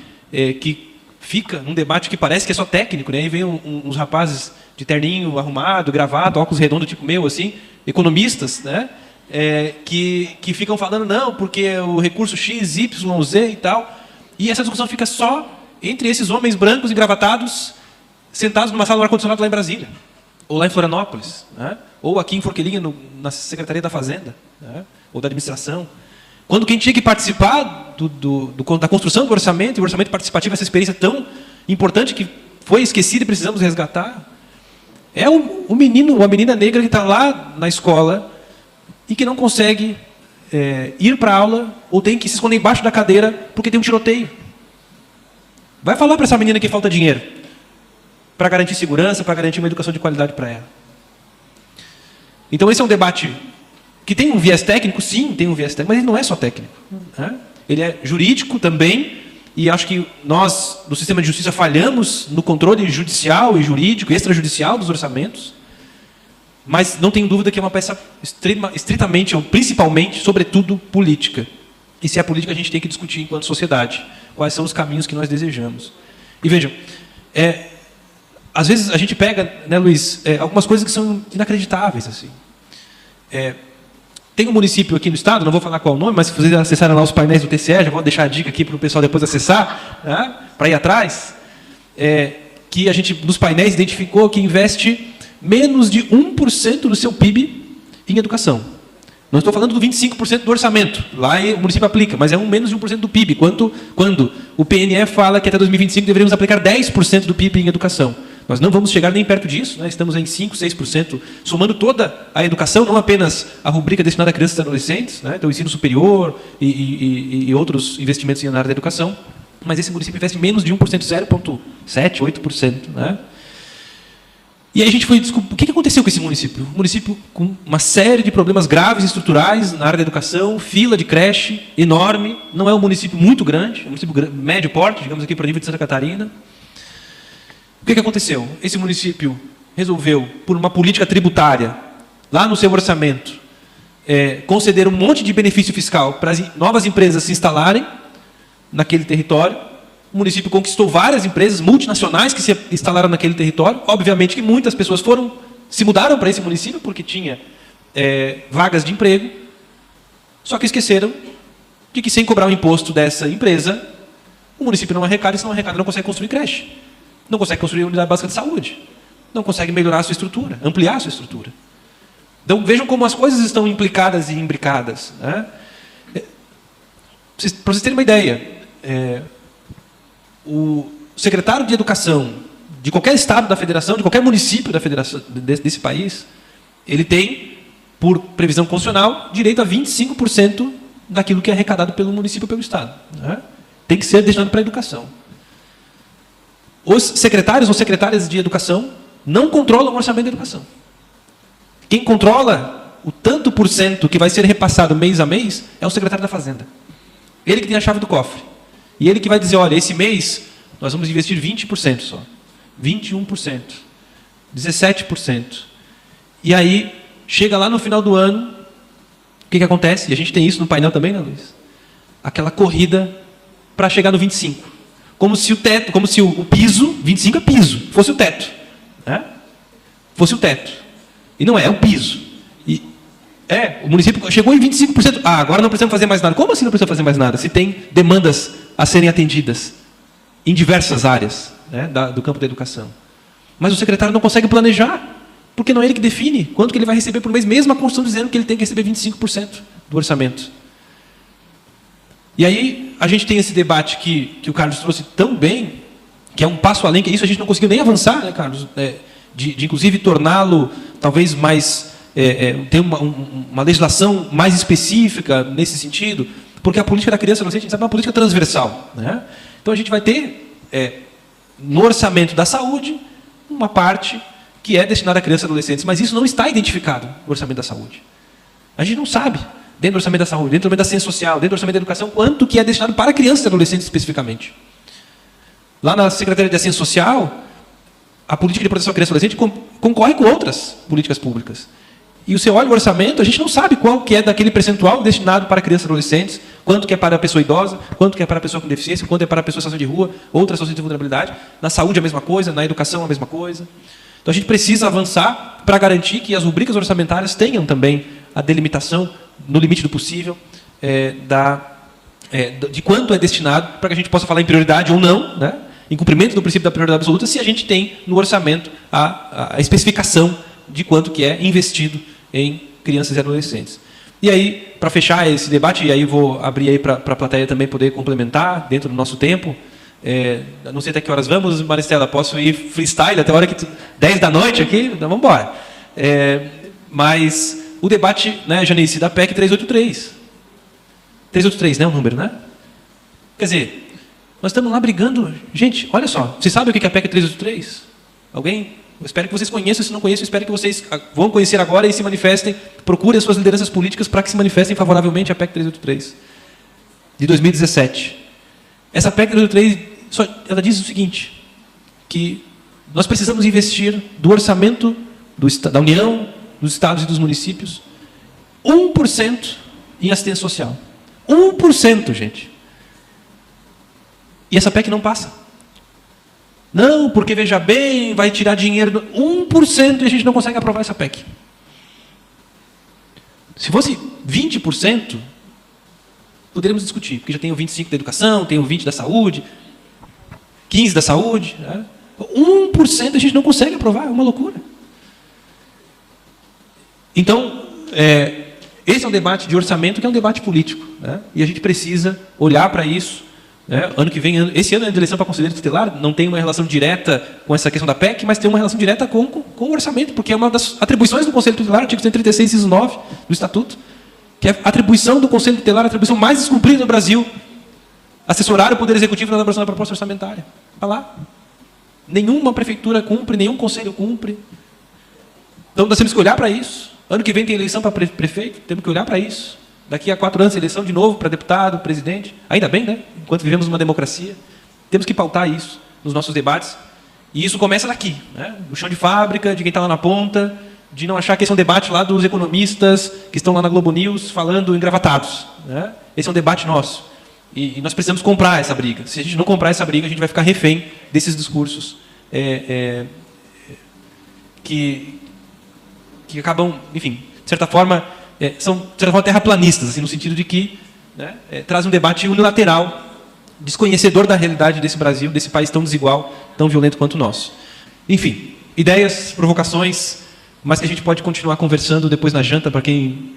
que fica num debate que parece que é só técnico, né? Aí vem uns rapazes de terninho arrumado, gravata, óculos redondos tipo meu, assim, economistas, né? Que ficam falando não, porque o recurso X, Y, Z e tal, e essa discussão fica só entre esses homens brancos engravatados sentados numa sala do ar-condicionado lá em Brasília, ou lá em Florianópolis, né? Ou aqui em Forquilinha, na Secretaria da Fazenda, né? Ou da Administração. Quando quem tinha que participar da construção do orçamento, e o orçamento participativo, essa experiência tão importante que foi esquecida e precisamos resgatar, é o menino ou a menina negra que está lá na escola e que não consegue ir para a aula ou tem que se esconder embaixo da cadeira porque tem um tiroteio. Vai falar para essa menina que falta dinheiro para garantir segurança, para garantir uma educação de qualidade para ela. Então esse é um debate que tem um viés técnico, sim, tem um viés técnico, mas ele não é só técnico, né? Ele é jurídico também, e acho que nós, do sistema de justiça, falhamos no controle judicial e jurídico, extrajudicial dos orçamentos, mas não tenho dúvida que é uma peça estritamente, ou principalmente, sobretudo, política. E se é política, a gente tem que discutir enquanto sociedade quais são os caminhos que nós desejamos. E vejam, às vezes a gente pega, né, Luiz, algumas coisas que são inacreditáveis, assim. Tem um município aqui no estado, não vou falar qual o nome, mas se vocês acessarem lá os painéis do TCE, já vou deixar a dica aqui para o pessoal depois acessar, né, para ir atrás, que a gente, nos painéis, identificou que investe menos de 1% do seu PIB em educação. Não estou falando do 25% do orçamento, lá o município aplica, mas é menos de 1% do PIB, quando o PNE fala que até 2025 deveríamos aplicar 10% do PIB em educação. Nós não vamos chegar nem perto disso, né? Estamos em 5%, 6%, somando toda a educação, não apenas a rubrica destinada a crianças e adolescentes, né? Então ensino superior e outros investimentos na área da educação, mas esse município investe menos de 1%, 0,7%, 8%. Né? E aí a gente foi descobrir o que aconteceu com esse município. Um município com uma série de problemas graves estruturais na área da educação, fila de creche enorme, não é um município muito grande, é um município médio porte, digamos aqui para o nível de Santa Catarina. O que aconteceu? Esse município resolveu, por uma política tributária, lá no seu orçamento, conceder um monte de benefício fiscal para as novas empresas se instalarem naquele território. O município conquistou várias empresas multinacionais que se instalaram naquele território. Obviamente que muitas pessoas se mudaram para esse município porque tinha vagas de emprego, só que esqueceram de que sem cobrar o imposto dessa empresa, o município não arrecada, e se não arrecada não consegue construir creche. Não consegue construir unidade básica de saúde, não consegue melhorar a sua estrutura, ampliar a sua estrutura. Então vejam como as coisas estão implicadas e imbricadas, né? Para vocês terem uma ideia, o secretário de Educação de qualquer estado da federação, de qualquer município da federação desse país, ele tem, por previsão constitucional, direito a 25% daquilo que é arrecadado pelo município ou pelo estado, né? Tem que ser destinado para a educação. Os secretários ou secretárias de educação não controlam o orçamento da educação. Quem controla o tanto por cento que vai ser repassado mês a mês é o secretário da Fazenda. Ele que tem a chave do cofre. E ele que vai dizer, olha, esse mês nós vamos investir 20% só. 21%. 17%. E aí, chega lá no final do ano, o que acontece? E a gente tem isso no painel também, né, Luiz? Aquela corrida para chegar no 25%. Como se o piso, 25 é piso, fosse o teto. Né? Fosse o teto. E não é o piso. O município chegou em 25%. Agora não precisamos fazer mais nada. Como assim não precisa fazer mais nada? Se tem demandas a serem atendidas em diversas áreas, né, do campo da educação. Mas o secretário não consegue planejar, porque não é ele que define quanto que ele vai receber por mês, mesmo a Constituição dizendo que ele tem que receber 25% do orçamento. E aí a gente tem esse debate que o Carlos trouxe tão bem, que é um passo além, que isso a gente não conseguiu nem avançar, né, Carlos? De inclusive torná-lo talvez mais ter uma legislação mais específica nesse sentido, porque a política da criança e adolescente, a gente sabe, é uma política transversal, né? Então a gente vai ter, no orçamento da saúde, uma parte que é destinada a crianças e adolescentes, mas isso não está identificado no orçamento da saúde. A gente não sabe, dentro do orçamento da saúde, dentro do orçamento da ciência social, dentro do orçamento da educação, quanto que é destinado para crianças e adolescentes especificamente. Lá na Secretaria de Ciência Social, a política de proteção à criança e adolescente concorre com outras políticas públicas. E você olha o orçamento, a gente não sabe qual que é daquele percentual destinado para crianças e adolescentes, quanto que é para a pessoa idosa, quanto que é para a pessoa com deficiência, quanto é para a pessoa em situação de rua, outra situação de vulnerabilidade. Na saúde a mesma coisa, na educação a mesma coisa. Então a gente precisa avançar para garantir que as rubricas orçamentárias tenham também a delimitação, no limite do possível, de quanto é destinado, para que a gente possa falar em prioridade ou não, né? Em cumprimento do princípio da prioridade absoluta, se a gente tem no orçamento a especificação de quanto que é investido em crianças e adolescentes. E aí, para fechar esse debate, e aí vou abrir aí para a plateia também poder complementar dentro do nosso tempo, não sei até que horas vamos, Maristela, posso ir freestyle até a hora que 10 da noite aqui? Então vamos embora. Mas o debate, né, Janice, da PEC 383. 383, né, o número, né? Quer dizer, nós estamos lá brigando. Gente, olha só, vocês sabem o que é a PEC 383? Alguém? Eu espero que vocês conheçam, se não conhecem, eu espero que vocês vão conhecer agora e se manifestem, procurem as suas lideranças políticas para que se manifestem favoravelmente à PEC 383, de 2017. Essa PEC 383, ela diz o seguinte, que nós precisamos investir do orçamento da União, dos estados e dos municípios, 1% em assistência social. 1%, gente. E essa PEC não passa. Não, porque, veja bem, vai tirar dinheiro... 1% e a gente não consegue aprovar essa PEC. Se fosse 20%, poderíamos discutir, porque já tem o 25% da educação, tem o 20% da saúde, 15% da saúde. Né? 1% a gente não consegue aprovar, é uma loucura. Então, esse é um debate de orçamento que é um debate político. Né? E a gente precisa olhar para isso. Ano que vem, esse ano é de eleição para conselheiro tutelar, não tem uma relação direta com essa questão da PEC, mas tem uma relação direta com o orçamento, porque é uma das atribuições do Conselho Tutelar, artigo 136, inciso 9 do Estatuto, que é a atribuição do Conselho Tutelar, a atribuição mais descumprida no Brasil, assessorar o Poder Executivo na elaboração da proposta orçamentária. Está lá. Nenhuma prefeitura cumpre, nenhum conselho cumpre. Então nós temos que olhar para isso. Ano que vem tem eleição para prefeito, temos que olhar para isso. Daqui a 4 anos, eleição de novo para deputado, presidente. Ainda bem, né? Enquanto vivemos uma democracia. Temos que pautar isso nos nossos debates. E isso começa daqui, né? Do chão de fábrica, de quem está lá na ponta, de não achar que esse é um debate lá dos economistas que estão lá na Globo News falando engravatados. Né? Esse é um debate nosso. E nós precisamos comprar essa briga. Se a gente não comprar essa briga, a gente vai ficar refém desses discursos que acabam, enfim, de certa forma... são, de certa forma, terraplanistas, assim, no sentido de que traz um debate unilateral, desconhecedor da realidade desse Brasil, desse país tão desigual, tão violento quanto o nosso. Enfim, ideias, provocações, mas que a gente pode continuar conversando depois na janta, para quem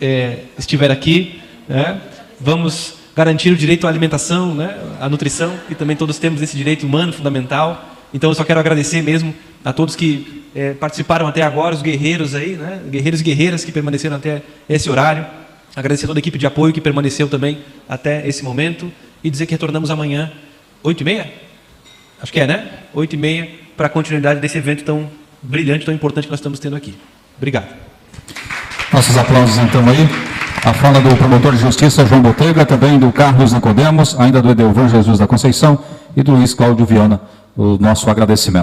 estiver aqui. Né? Vamos garantir o direito à alimentação, né? À nutrição, e também todos temos esse direito humano fundamental. Então, eu só quero agradecer mesmo a todos que participaram até agora, os guerreiros aí, né? Guerreiros e guerreiras que permaneceram até esse horário. Agradecer a toda a equipe de apoio que permaneceu também até esse momento. E dizer que retornamos amanhã, 8h30? Acho que né? 8h30, para a continuidade desse evento tão brilhante, tão importante que nós estamos tendo aqui. Obrigado. Nossos aplausos então aí. A fala do promotor de justiça João Botega, também do Carlos Nicodemos, ainda do Edelvan Jesus da Conceição e do Luiz Cláudio Viana, o nosso agradecimento.